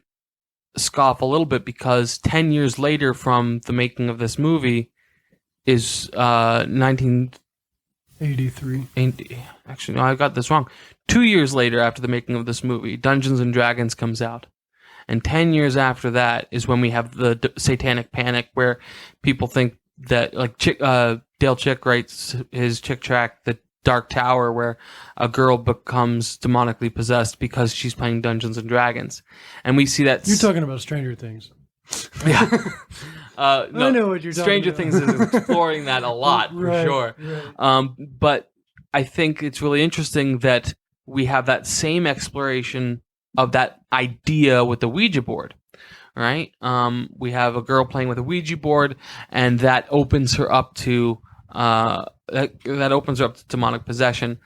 scoff a little bit because 10 years later from the making of this movie is 1983. Actually, no, I got this wrong. 2 years later after the making of this movie, Dungeons and Dragons comes out. And 10 years after that is when we have the Satanic Panic, where people think that, like, Dale Chick writes his Chick track, The Dark Tower, where a girl becomes demonically possessed because she's playing Dungeons and Dragons. And we see that... You're talking about Stranger Things. Yeah. No, I know what you're talking Stranger about. Things is exploring that a lot, for Right, sure. right. But I think it's really interesting that we have that same exploration of that idea with the Ouija board, right? We have a girl playing with a Ouija board, and that opens her up to that opens her up to demonic possession.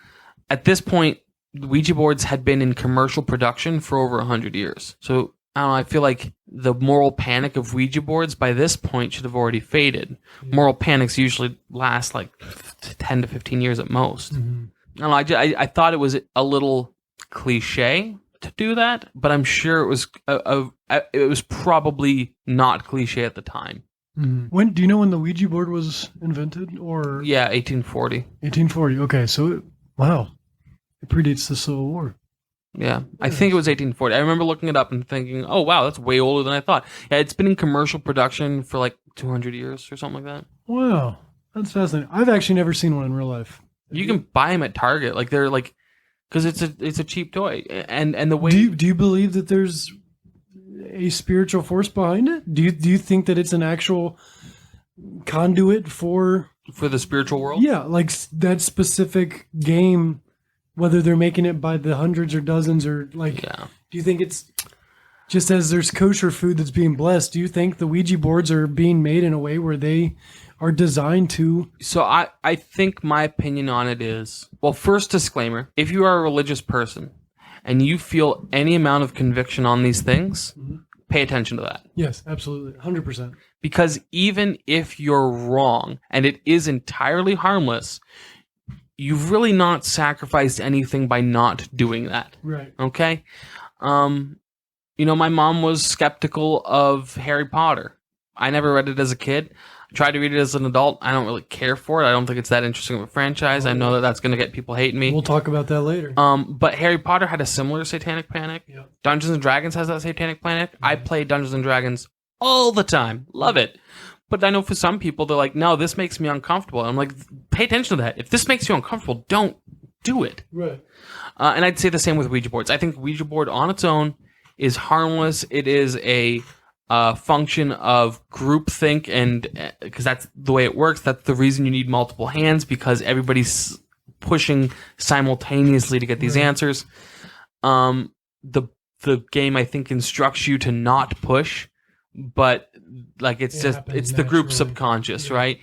At this point, Ouija boards had been in commercial production for over 100 years. So I don't know, I feel like the moral panic of Ouija boards by this point should have already faded. Moral panics usually last like 10 to 15 years at most. Mm-hmm. I don't know, I thought it was a little cliche to do that, but I'm sure it was probably not cliche at the time. Mm-hmm. When do you know when the Ouija board was invented? Or Yeah, 1840. 1840. Okay, so wow, it predates the Civil War. Yeah, I think it was 1840. I remember looking it up and thinking, oh wow, that's way older than I thought. Yeah, it's been in commercial production for like 200 years or something like that. Wow, that's fascinating. I've actually never seen one in real life. You can buy them at Target, like they're like, because it's a cheap toy, and the way Do you believe that there's a spiritual force behind it? Do you think that it's an actual conduit for the spiritual world? Yeah, like that specific game, whether they're making it by the hundreds or dozens or like. Yeah. Do you think it's just as there's kosher food that's being blessed? Do you think the Ouija boards are being made in a way where they are designed to? So I think my opinion on it is, well, first disclaimer, if you are a religious person and you feel any amount of conviction on these things, pay attention to that. Yes, absolutely. 100%. Because even if you're wrong and it is entirely harmless, you've really not sacrificed anything by not doing that. Right. Okay? My mom was skeptical of Harry Potter. I never read it as a kid. I tried to read it as an adult. I don't really care for it. I don't think it's that interesting of a franchise. I know that that's going to get people hating me. We'll talk about that later. But Harry Potter had a similar satanic panic. Yep. Dungeons and Dragons has that satanic panic. I play Dungeons and Dragons all the time. Love it. But I know for some people, they're like, no, this makes me uncomfortable. And I'm like, pay attention to that. If this makes you uncomfortable, don't do it. Right. And I'd say the same with Ouija boards. I think Ouija board on its own is harmless. It is a function of groupthink, and because that's the way it works. That's the reason you need multiple hands, because everybody's pushing simultaneously to get these answers. The game, I think, instructs you to not push, but like it's the group subconscious, right?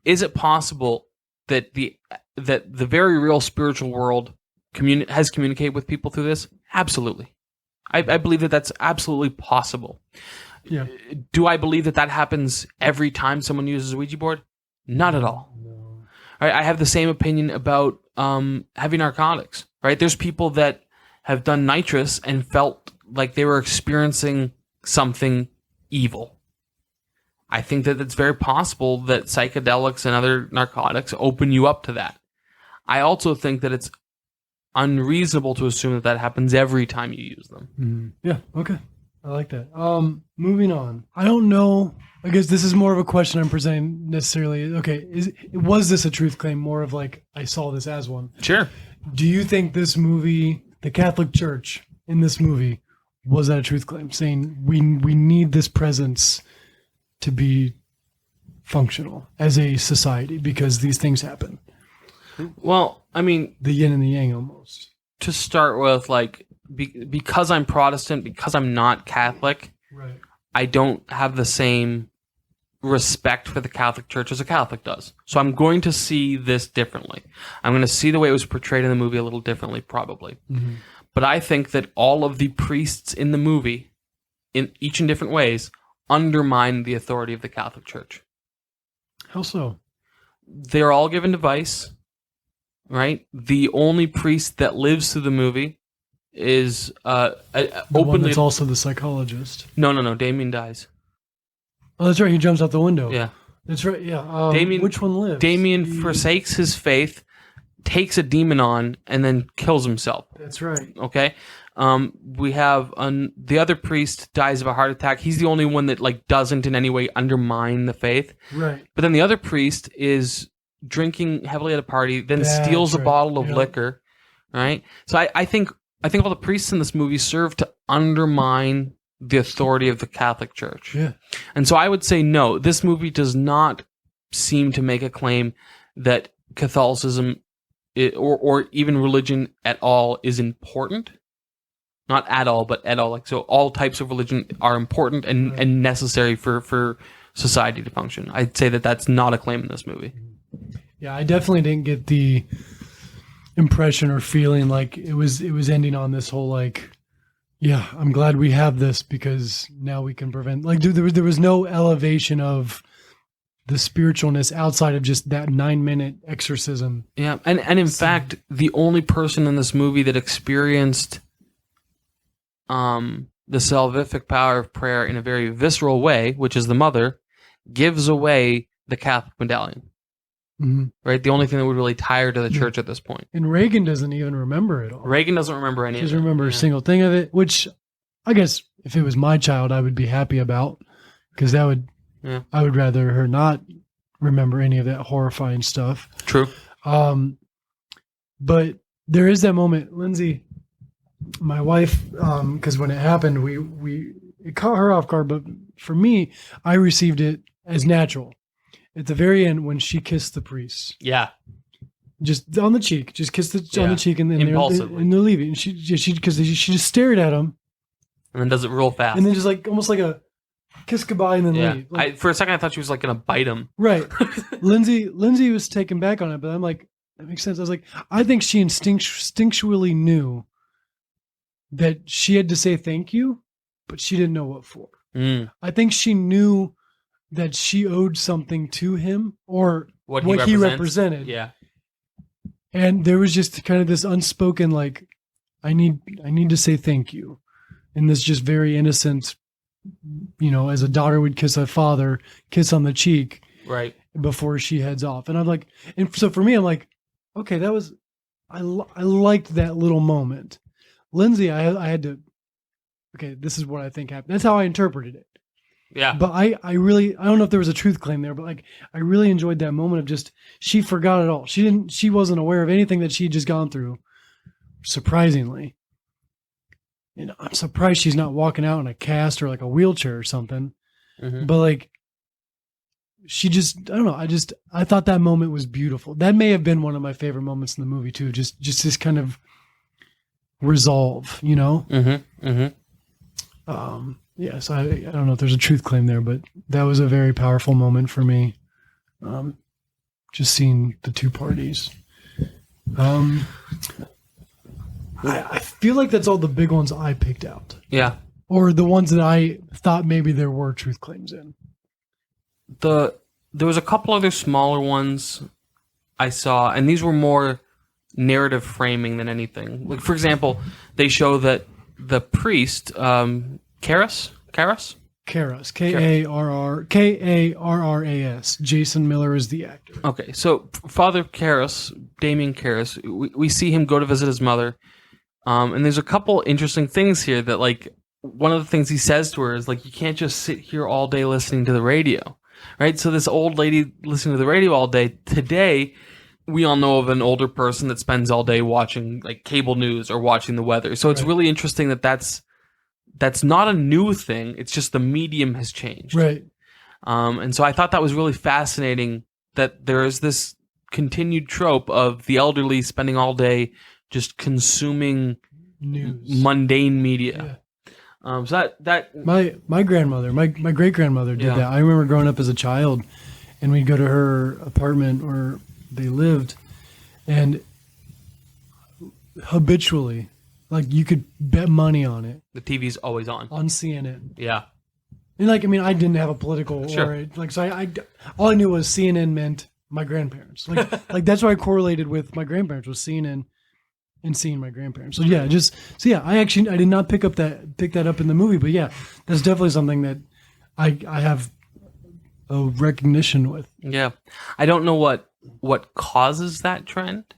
Is it possible that the very real spiritual world has communicated with people through this? Absolutely. I believe that that's absolutely possible. Yeah. Do I believe that that happens every time someone uses a Ouija board? Not at all. No. Right? I have the same opinion about heavy narcotics. Right? There's people that have done nitrous and felt like they were experiencing something evil. I think that it's very possible that psychedelics and other narcotics open you up to that. I also think that it's unreasonable to assume that that happens every time you use them. Mm. Yeah. Okay. I like that. Moving on. I don't know. I guess this is more of a question I'm presenting necessarily. Okay. Was this a truth claim? More of like, I saw this as one. Sure. Do you think this movie, the Catholic Church in this movie, was that a truth claim? Saying we need this presence to be functional as a society because these things happen. Well, I mean, The yin and the yang almost. to start with, like, because I'm Protestant, because I'm not Catholic, Right. I don't have the same respect for the Catholic Church as a Catholic does. So I'm going to see this differently. I'm going to see the way it was portrayed in the movie a little differently, probably. Mm-hmm. But I think that all of the priests in the movie, in each in different ways, undermine the authority of the Catholic Church. How so? They're all given advice, right? The only priest that lives through the movie is The one openly. that's also the psychologist. No. Damien dies. Oh, that's right. He jumps out the window. Yeah. That's right. Yeah. Damien- which one lives? Damien He- forsakes his faith, takes a demon on, and then kills himself. That's right. Okay. We have the other priest dies of a heart attack. He's the only one that like doesn't in any way undermine the faith. Right. But then the other priest is drinking heavily at a party, then That's steals a right. bottle of Yeah. liquor. Right. So I think all the priests in this movie serve to undermine the authority of the Catholic Church. Yeah. And so I would say no. This movie does not seem to make a claim that Catholicism or even religion at all is important. Not at all, but at all. Like, so all types of religion are important and necessary for society to function. I'd say that that's not a claim in this movie. Yeah, I definitely didn't get the impression or feeling like it was ending on this whole like, yeah, I'm glad we have this because now we can prevent. Like, dude, there was no elevation of the spiritualness outside of just that 9-minute exorcism. Yeah, and in fact, the only person in this movie that experienced the salvific power of prayer in a very visceral way, which is the mother, gives away the Catholic medallion. Mm-hmm. Right? The only thing that would really tie her to the church at this point. And Reagan doesn't even remember it all. Reagan doesn't remember any She of it. doesn't remember a Yeah. single thing of it, which I guess if it was my child, I would be happy about because that would, Yeah. I would rather her not remember any of that horrifying stuff. True. But there is that moment, Lindsay, my wife, because when it happened, it caught her off guard, but for me, I received it as natural. At the very end, when she kissed the priest, Yeah. just on the cheek, just kissed on Yeah. the cheek, and then Impulsively. they're leaving. And she just stared at him, And then does it real fast. and then just like almost like a kiss goodbye, and then yeah. leave. Like, For a second, I thought she was like going to bite him. right. Lindsay was taken back on it, but I'm like, that makes sense. I was like, I think she instinctually knew that she had to say thank you, but she didn't know what for. Mm. I think she knew that she owed something to him or What he represents. represented. Yeah. And there was just kind of this unspoken, like, I need to say thank you. And this just very innocent, as a daughter would kiss a father, kiss on the cheek Right. before she heads off. And I'm like, and so for me, I'm like, okay, that was, I liked that little moment. Lindsay, I had to, okay, this is what I think happened. That's how I interpreted it. Yeah. But I don't know if there was a truth claim there, but like, I really enjoyed that moment of just, she forgot it all. She wasn't aware of anything that she had just gone through. Surprisingly. I'm surprised she's not walking out in a cast or like a wheelchair or something. Mhm. But like, she just, I don't know. I thought that moment was beautiful. That may have been one of my favorite moments in the movie too. Just this kind of resolve, Mm-hmm. Mm-hmm. Yes, I don't know if there's a truth claim there, but that was a very powerful moment for me. Just seeing the two parties. I feel like that's all the big ones I picked out, Yeah. or the ones that I thought maybe there were truth claims in. There was a couple other smaller ones I saw, and these were more narrative framing than anything. Like, for example, they show that the priest, Karras, Karras, Karras. Jason Miller is the actor. Okay, so Father Karras, Damien Karras, we see him go to visit his mother, and there's a couple interesting things here that, like, one of the things he says to her is, like, you can't just sit here all day listening to the radio, right? So this old lady listening to the radio all day, today, we all know of an older person that spends all day watching, like, cable news or watching the weather. So it's really interesting that that's not a new thing. It's just the medium has changed. Right. And so I thought that was really fascinating that there is this continued trope of the elderly spending all day just consuming News. mundane media. Yeah. So that My grandmother, my great grandmother did that. I remember growing up as a child, and we'd go to her apartment where they lived, and habitually, like, you could bet money on it. the TV's always on. On CNN. Yeah. And, like, I mean, I didn't have a political Sure. so I all I knew was CNN meant my grandparents. Like that's what I correlated with my grandparents, was CNN and seeing my grandparents. So yeah, I did not pick that up in the movie, but yeah, that's definitely something that I have a recognition with. Yeah. I don't know what causes that trend.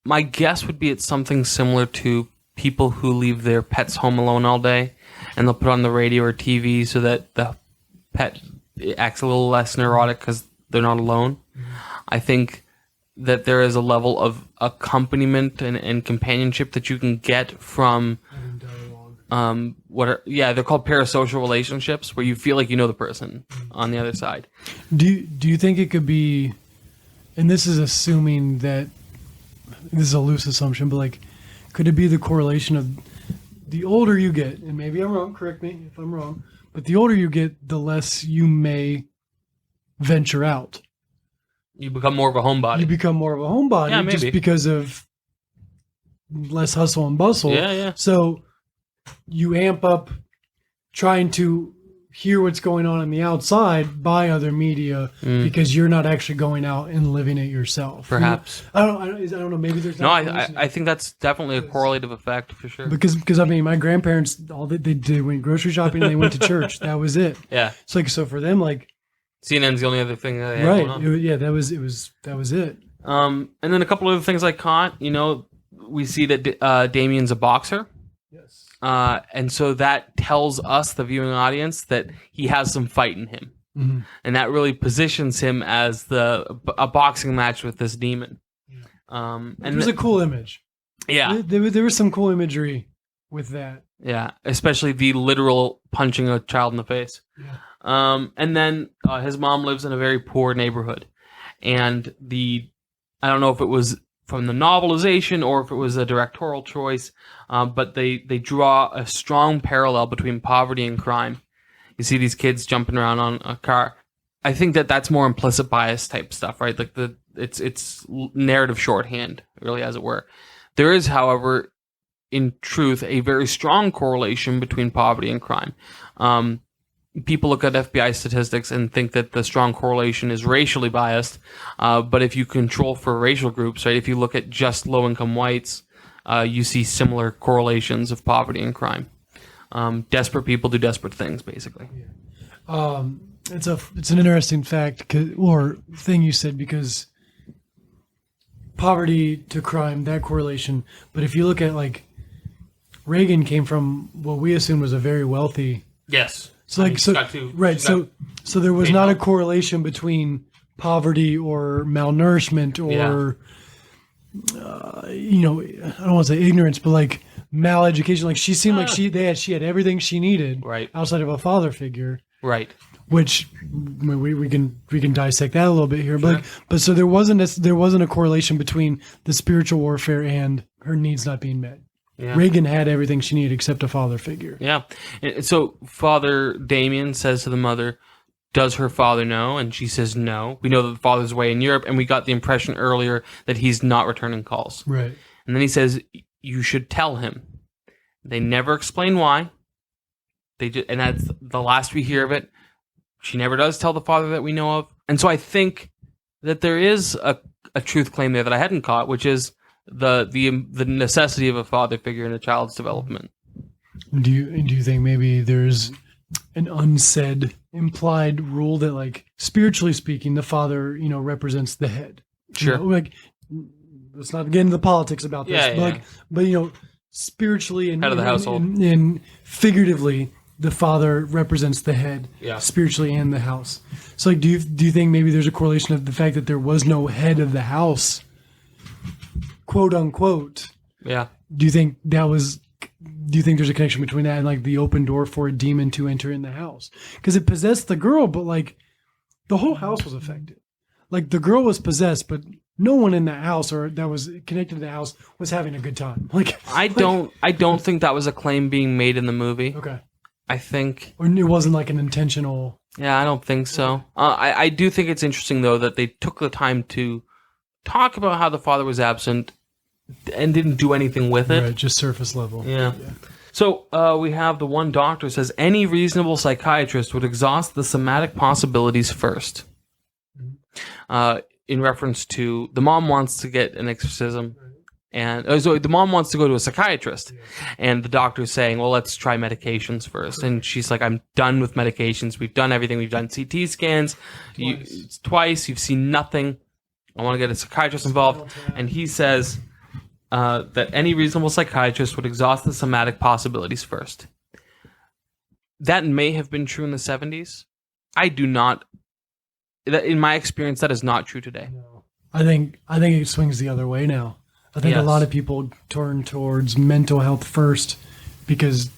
My guess would be it's something similar to people who leave their pets home alone all day, and they'll put on the radio or TV so that the pet acts a little less neurotic because they're not alone. I think that there is a level of accompaniment and companionship that you can get from they're called parasocial relationships, where you feel like you know the person on the other side. Do you think it could be, and this is assuming that this is a loose assumption, but, like, could it be the correlation of the older you get, and maybe I'm wrong, correct me if I'm wrong, but the older you get, the less you may venture out. You become more of a homebody. You become more of a homebody, Yeah, maybe. just because of less hustle and bustle. Yeah. So you amp up trying to hear what's going on the outside by other media because you're not actually going out and living it yourself. Perhaps. I don't know. Maybe there's No, not. I think that's definitely a correlative effect for sure. Because I mean, my grandparents, all they did went grocery shopping and they went to church. That was it. Yeah. It's like, so for them, like, CNN's the only other thing that they had right. going on. That was it. And then a couple other things I caught. We see that Damien's a boxer. Yes. And so that tells us, the viewing audience, that he has some fight in him. Mm-hmm. And that really positions him as a boxing match with this demon. And It was a cool image. Yeah. There was some cool imagery with that. Yeah. Especially the literal punching a child in the face. Yeah. And then his mom lives in a very poor neighborhood. And I don't know if it was from the novelization or if it was a directorial choice, but they draw a strong parallel between poverty and crime. You see these kids jumping around on a car. I think that's more implicit bias type stuff, right? Like it's narrative shorthand, really, as it were. There is, however, in truth, a very strong correlation between poverty and crime. People look at FBI statistics and think that the strong correlation is racially biased. But if you control for racial groups, right, if you look at just low-income whites, you see similar correlations of poverty and crime. Desperate people do desperate things, basically. It's an interesting fact or thing you said, because poverty to crime, that correlation. But if you look at, like, Reagan came from what we assume was a very wealthy. Yes. So so there was not a correlation between poverty or malnourishment or I don't want to say ignorance, but, like, maleducation. Like, she seemed like she had everything she needed, right, outside of a father figure, right. Which we can dissect that a little bit here, but so there wasn't a correlation between the spiritual warfare and her needs not being met. Yeah. Reagan had everything she needed except a father figure. Yeah. So Father Damien says to the mother, does her father know? And she says no. We know that the father's away in Europe, and we got the impression earlier that he's not returning calls. Right. And then he says, you should tell him. They never explain why. And that's the last we hear of it. She never does tell the father that we know of. And so I think that there is a truth claim there that I hadn't caught, which is the necessity of a father figure in a child's development. Do you think maybe there's an unsaid, implied rule that, like, spiritually speaking, the father, represents the head? Sure. Like, let's not get into the politics about this. But spiritually and head of the household, and figuratively, the father represents the head, spiritually and the house. So, like, do you think maybe there's a correlation of the fact that there was no head of the house, quote unquote? Yeah. Do you think there's a connection between that and, like, the open door for a demon to enter in the house? Because it possessed the girl, but, like, the whole house was affected. Like, the girl was possessed, but no one in that house or that was connected to the house was having a good time. Like, I don't think that was a claim being made in the movie. Okay. I think, or it wasn't like an intentional. Yeah, I don't think so. I do think it's interesting though that they took the time to talk about how the father was absent and didn't do anything with it. Right, just surface level. Yeah. So we have the one doctor says any reasonable psychiatrist would exhaust the somatic possibilities first. In reference to the mom wants to get an exorcism, and so the mom wants to go to a psychiatrist, and the doctor's saying, well, let's try medications first. And she's like, I'm done with medications. We've done everything. We've done CT scans twice. You've seen nothing. I want to get a psychiatrist involved. And he says that any reasonable psychiatrist would exhaust the somatic possibilities first. That may have been true in the 70s. I do not. In my experience, that is not true today. No. I think it swings the other way now. I think a lot of people turn towards mental health first because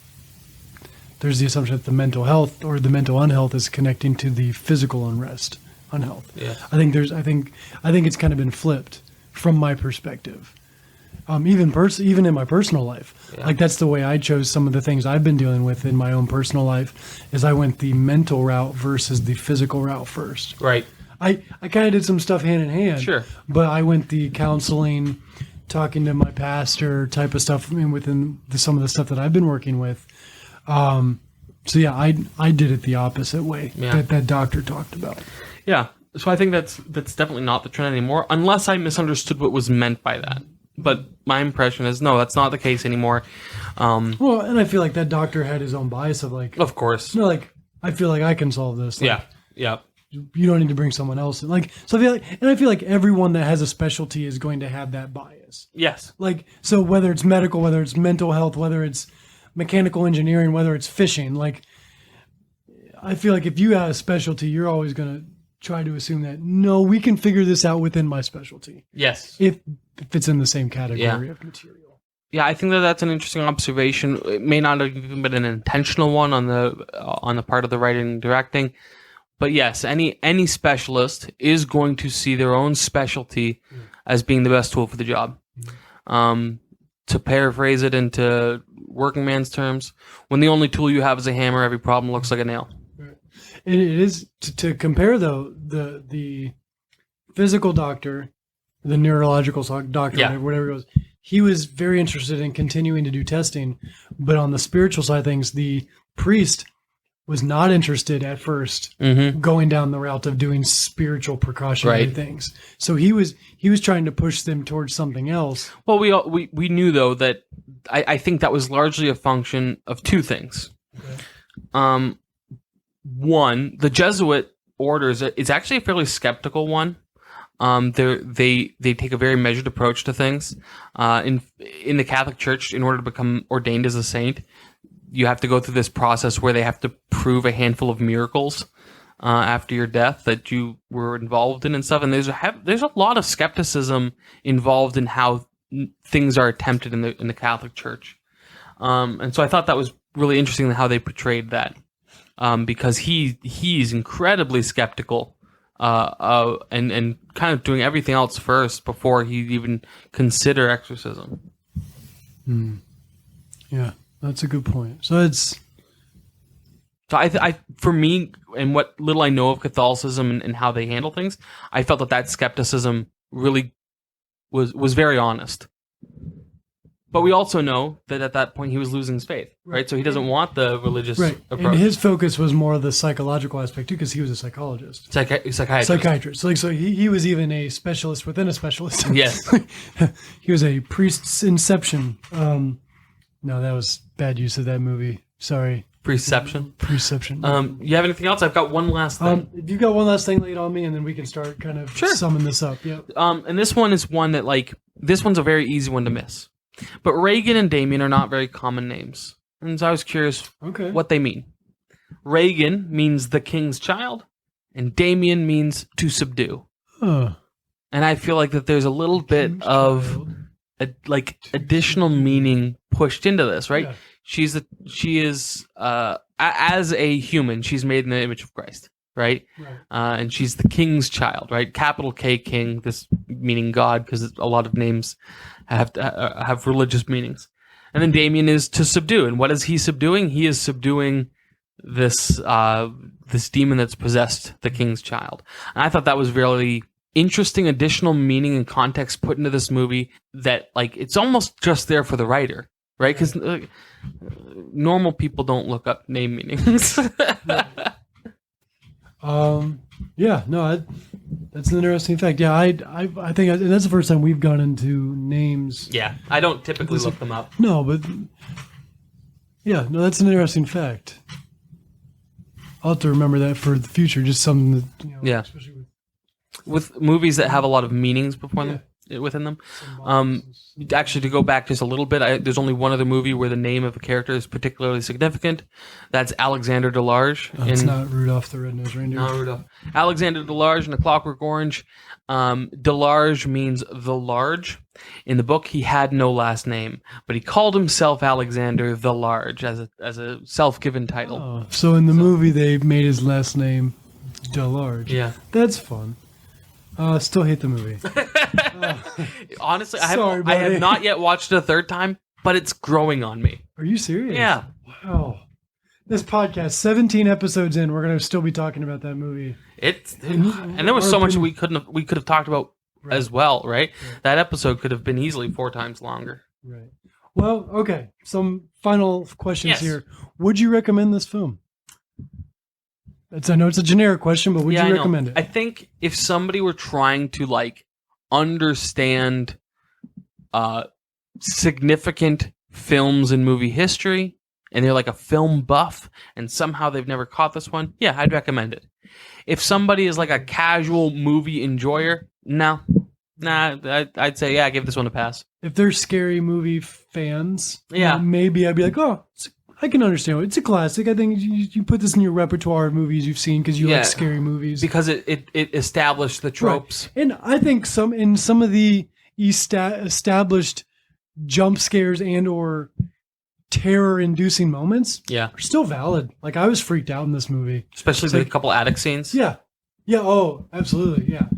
there's the assumption that the mental health or the mental unhealth is connecting to the physical unhealth. Yeah. I think it's kind of been flipped from my perspective. Even in my personal life, like that's the way I chose some of the things I've been dealing with in my own personal life. Is I went the mental route versus the physical route first. Right. I kind of did some stuff hand in hand. Sure. But I went the counseling, talking to my pastor type of stuff within some of the stuff that I've been working with. So yeah, I did it the opposite way that doctor talked about. Yeah. So I think that's definitely not the trend anymore, unless I misunderstood what was meant by that. But my impression is, no, that's not the case anymore. Well, and I feel like that doctor had his own bias of like... Of course. Like, I feel like I can solve this. Like, yeah. You don't need to bring someone else in. Like, so I feel like everyone that has a specialty is going to have that bias. Yes. Like, so whether it's medical, whether it's mental health, whether it's mechanical engineering, whether it's fishing, like, I feel like if you have a specialty, you're always going to try to assume that, no, we can figure this out within my specialty. Yes. If it's in the same category of material. Yeah, I think that's an interesting observation. It may not have even been an intentional one on the part of the writing and directing, but yes, any specialist is going to see their own specialty as being the best tool for the job. To paraphrase it into working man's terms, when the only tool you have is a hammer, every problem looks like a nail. Right. And it is to compare though the physical doctor, the neurological doctor, whatever it was. He was very interested in continuing to do testing, but on the spiritual side of things, the priest was not interested at first going down the route of doing spiritual precautionary things. So he was trying to push them towards something else. Well, we knew though that I think that was largely a function of two things. Okay. One, the Jesuit orders is actually a fairly skeptical one. They take a very measured approach to things. In the Catholic Church, in order to become ordained as a saint, you have to go through this process where they have to prove a handful of miracles after your death that you were involved in and stuff. And there's a lot of skepticism involved in how things are attempted in the Catholic Church. And so I thought that was really interesting how they portrayed that, because he's incredibly skeptical. And kind of doing everything else first before he'd even consider exorcism. Yeah, that's a good point. So I for me, and what little I know of Catholicism and how they handle things, I felt that skepticism really was very honest. But we also know that at that point he was losing his faith, right? So he doesn't want the religious Right. approach. And his focus was more the psychological aspect too, because he was a psychologist. Psychiatrist. Like, so he was even a specialist within a specialist. Yes. He was a priest's inception. No, that was bad use of that movie. Sorry. Preception. You have anything else? I've got one last thing. If you've got one last thing, lay it on me, and then we can start kind of summing this up. Yeah. And this one is one that, like, this one's a very easy one to miss. But Reagan and Damien are not very common names. And so I was curious what they mean. Reagan means the king's child, and Damien means to subdue. And I feel like that there's a little bit of additional meaning pushed into this, right? Yeah. She is as a human, she's made in the image of Christ, right? And she's the king's child, right? Capital K king, this meaning God, because a lot of names have religious meanings. And then Damien is to subdue, and what is he subduing? He is subduing this demon that's possessed the king's child. And I thought that was really interesting additional meaning and context put into this movie that, like, it's almost just there for the writer, right? Because normal people don't look up name meanings. That's an interesting fact. Yeah, I think and that's the first time we've gone into names. Yeah, I don't typically look them up. No, but that's an interesting fact. I'll have to remember that for the future. Just something that especially with movies that have a lot of meanings within them. Actually, to go back just a little bit, there's only one other movie where the name of a character is particularly significant. That's Alexander Delarge. It's not Rudolph the Red-Nosed Reindeer. No, Rudolph. Alexander Delarge in A Clockwork Orange. Delarge means the large. In the book, he had no last name, but he called himself Alexander the Large as a self-given title. So in the movie, they made his last name Delarge. Yeah. That's fun. Still hate the movie. Honestly, I have not yet watched it a third time, but it's growing on me. Are you serious? Yeah. Wow. This podcast, 17 episodes in, we're going to still be talking about that movie. And there was so much we could have talked about as well, right? That episode could have been easily 4 times longer. Right. Well, okay. Some final questions here. Would you recommend this film? I know it's a generic question, but would you recommend it? I think if somebody were trying to, like, understand significant films in movie history, and they're like a film buff, and somehow they've never caught this one, I'd recommend it. If somebody is like a casual movie enjoyer, I'd say, give this one a pass. If they're scary movie fans, maybe I'd be like, I can understand. It's a classic. I think you put this in your repertoire of movies you've seen because you like scary movies. Because it established the tropes. Right. And I think some of the established jump scares and or terror-inducing moments are still valid. Like, I was freaked out in this movie. Especially the couple attic scenes. Yeah. Yeah, absolutely, yeah.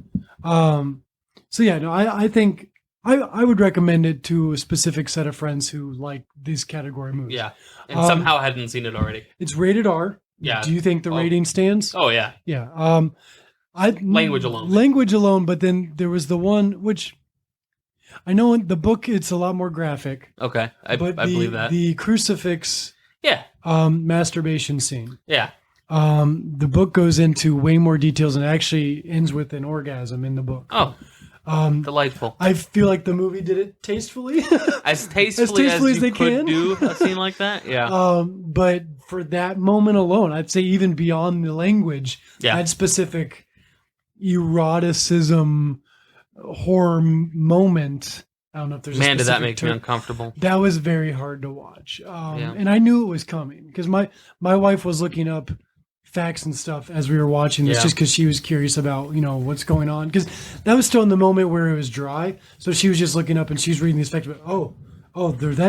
I think I would recommend it to a specific set of friends who like these category movies. Yeah, and somehow hadn't seen it already. It's rated R. Yeah. Do you think the rating stands? Oh, yeah. Yeah. Language alone. Language alone, but then there was the one which I know in the book it's a lot more graphic. Okay, I believe that. The crucifix masturbation scene. Yeah. The book goes into way more details and actually ends with an orgasm in the book. Oh. Delightful. I feel like the movie did it tastefully. as tastefully as they could do a scene like that. Yeah. But for that moment alone, I'd say even beyond the language, that specific eroticism horror moment. I don't know if there's did that make me uncomfortable. That was very hard to watch. And I knew it was coming because my wife was looking up facts and stuff as we were watching this just because she was curious about what's going on, because that was still in the moment where it was dry, so she was just looking up and she's reading these facts about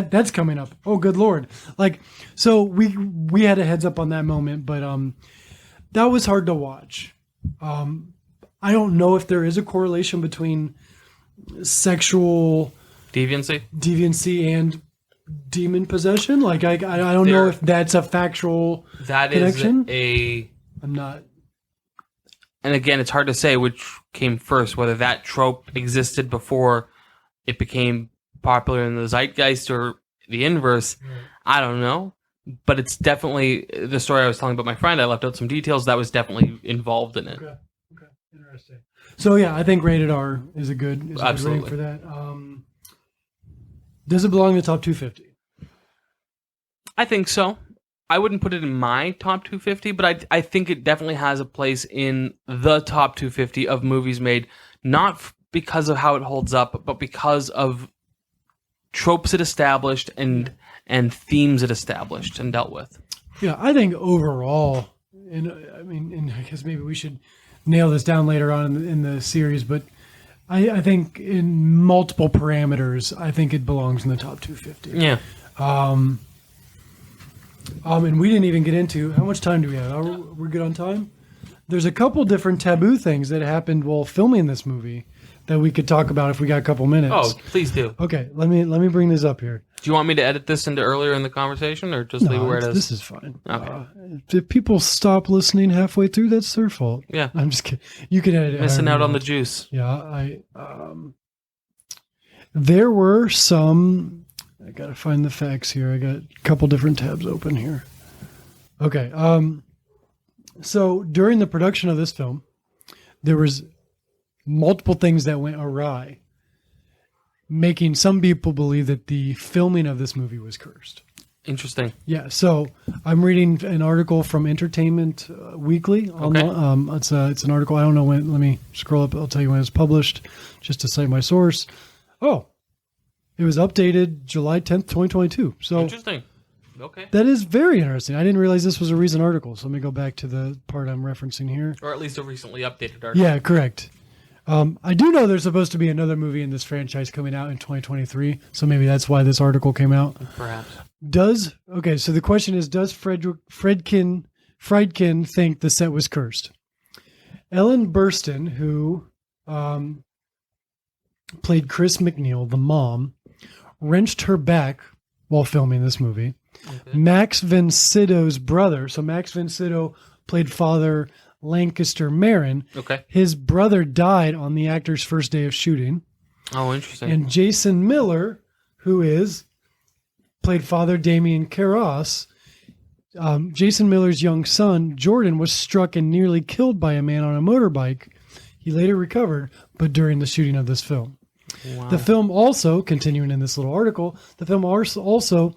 that's coming up, oh good lord, like, so we had a heads up on that moment, but that was hard to watch. I don't know if there is a correlation between sexual deviancy and demon possession. Like I don't know if that's a factual connection. I'm not. And again, it's hard to say which came first, whether that trope existed before it became popular in the zeitgeist or the inverse. I don't know. But it's definitely the story I was telling about my friend. I left out some details that was definitely involved in it. Okay. Interesting. So yeah, I think rated R is a good rating Absolutely. for that. Does it belong in the top 250? I think so. I wouldn't put it in my top 250, but I think it definitely has a place in the top 250 of movies made, not because of how it holds up, but because of tropes it established and themes it established and dealt with. Yeah, I think overall, and I guess maybe we should nail this down later on in the series, but I think in multiple parameters, I think it belongs in the top 250. Yeah. And we didn't even get into how much time do we have? We're good on time. There's a couple different taboo things that happened while filming this movie that we could talk about if we got a couple minutes. Oh, please do. Okay, let me bring this up here. Do you want me to edit this into earlier in the conversation or just leave it where it is? This is fine. Okay. If people stop listening halfway through, that's their fault. Yeah. I'm just kidding. You can edit it. Missing however out you on the want. juice. Yeah, there were some. I gotta find the facts here. I got a couple different tabs open here. Okay. So during the production of this film, there was multiple things that went awry, making some people believe that the filming of this movie was cursed. Interesting. Yeah, so I'm reading an article from Entertainment Weekly. Okay. It's an article. I don't know when. Let me scroll up. I'll tell you when it's published, just to cite my source. Oh, it was updated July 10th, 2022. So Interesting. Okay. that is very interesting. I didn't realize this was a recent article. So let me go back to the part I'm referencing here. Or at least a recently updated article. Yeah, correct. I do know there's supposed to be another movie in this franchise coming out in 2023. So maybe that's why this article came out. Perhaps. So the question is, does Friedkin think the set was cursed? Ellen Burstyn, who played Chris McNeil, the mom, wrenched her back while filming this movie. Okay. Max von Sydow's brother, so Max von Sydow played Father Lancaster Marin. Okay. His brother died on the actor's first day of shooting. Oh, interesting. And Jason Miller, who played Father Damien Karras. Jason Miller's young son, Jordan, was struck and nearly killed by a man on a motorbike. He later recovered, but during the shooting of this film. Wow. The film also, continuing in this little article, the film also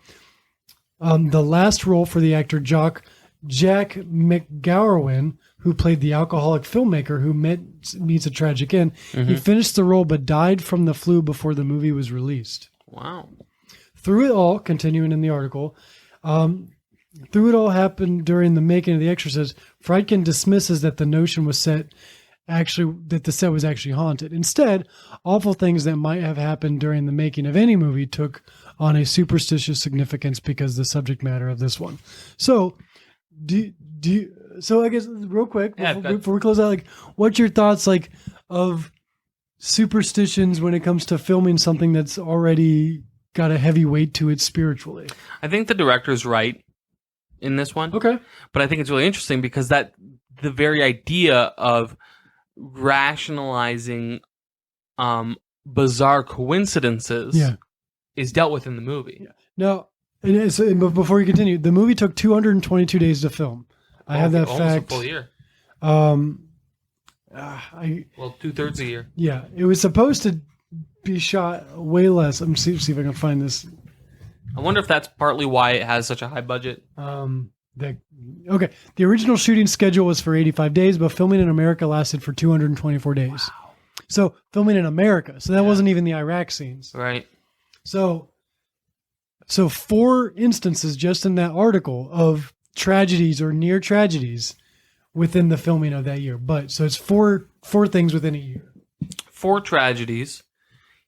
the last role for the actor Jack McGowan, who played the alcoholic filmmaker who meets a tragic end. Mm-hmm. He finished the role but died from the flu before the movie was released. Wow. Through it all, continuing in the article, through it all happened during the making of The Exorcist, Friedkin dismisses that the notion was that the set was actually haunted. Instead, awful things that might have happened during the making of any movie took on a superstitious significance because the subject matter of this one. So, so I guess real quick before we close out, what's your thoughts of superstitions when it comes to filming something that's already got a heavy weight to it spiritually? I think the director's right in this one. Okay. But I think it's really interesting because the very idea of rationalizing bizarre coincidences is dealt with in the movie. Yeah. Now, before you continue, the movie took 222 days to film. I have that almost fact. A full year. 2/3 a year. Yeah, it was supposed to be shot way less. I'm see if I can find this. I wonder if that's partly why it has such a high budget. The original shooting schedule was for 85 days, but filming in America lasted for 224 days. Wow. So filming in America. So that wasn't even the Iraq scenes. Right. So 4 instances just in that article of tragedies or near tragedies within the filming of that year. But so it's four things within a year. 4 tragedies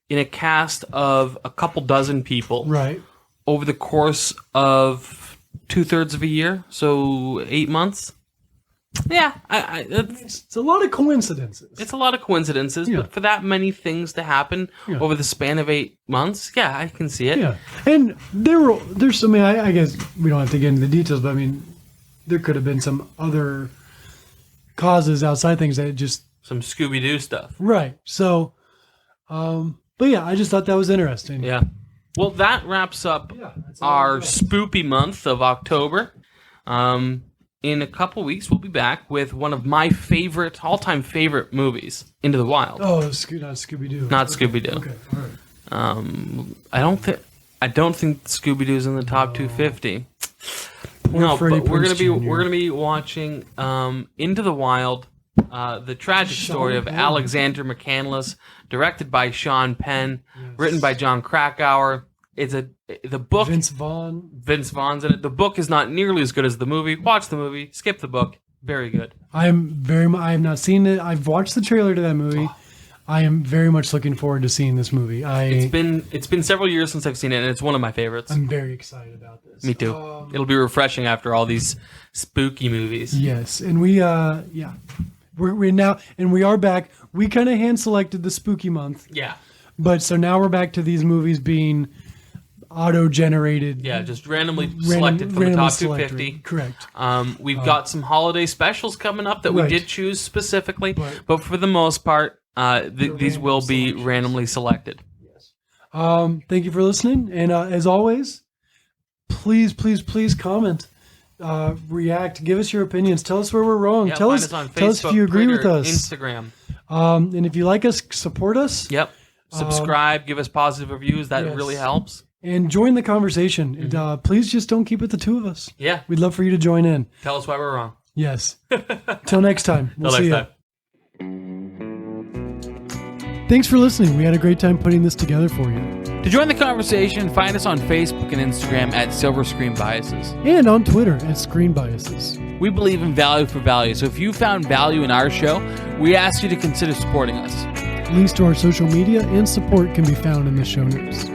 in a cast of a couple dozen people. Right. Over the course of 2/3 of a year, so 8 months. Yeah, it's a lot of coincidences. It's a lot of coincidences, but for that many things to happen over the span of 8 months, I can see it. Yeah, and there's. I mean, I guess we don't have to get into the details, but I mean, there could have been some other causes outside things that just some Scooby-Doo stuff. Right. So, But yeah, I just thought that was interesting. Yeah. Well, that wraps up our spoopy month of October. In a couple weeks, we'll be back with one of my all-time favorite movies, Into the Wild. Oh, not Scooby-Doo. Not Scooby-Doo. Okay, all right. I don't think Scooby-Doo's in the top 250. No, Freddie but we're Prinze Jr. gonna be watching Into the Wild, the tragic story of Alexander McCandless, directed by Sean Penn, written by John Krakauer. The book. Vince Vaughn's in it. The book is not nearly as good as the movie. Watch the movie. Skip the book. Very good. I have not seen it. I've watched the trailer to that movie. I am very much looking forward to seeing this movie. It's been several years since I've seen it, and it's one of my favorites. I'm very excited about this. Me too. It'll be refreshing after all these spooky movies. Yes, and we're now, and we are back. We kind of hand selected the spooky month. Yeah. But so now we're back to these movies being auto-generated. Yeah, just randomly selected from the top 250. Correct. We've got some holiday specials coming up that we did choose specifically, but for the most part, these will be randomly selected. Yes. Thank you for listening, and as always, please comment, react, give us your opinions, tell us where we're wrong. Yeah, tell find us on Facebook, tell us if you agree Twitter, with us. Instagram. And if you like us, support us. Yep. Subscribe, give us positive reviews. That really helps. And join the conversation. And, please just don't keep it the two of us. Yeah. We'd love for you to join in. Tell us why we're wrong. Yes. Till next time. We'll see you. Thanks for listening. We had a great time putting this together for you. To join the conversation, find us on Facebook and Instagram at Silver Screen Biases. And on Twitter at Screen Biases. We believe in value for value, so if you found value in our show, we ask you to consider supporting us. Links to our social media and support can be found in the show notes.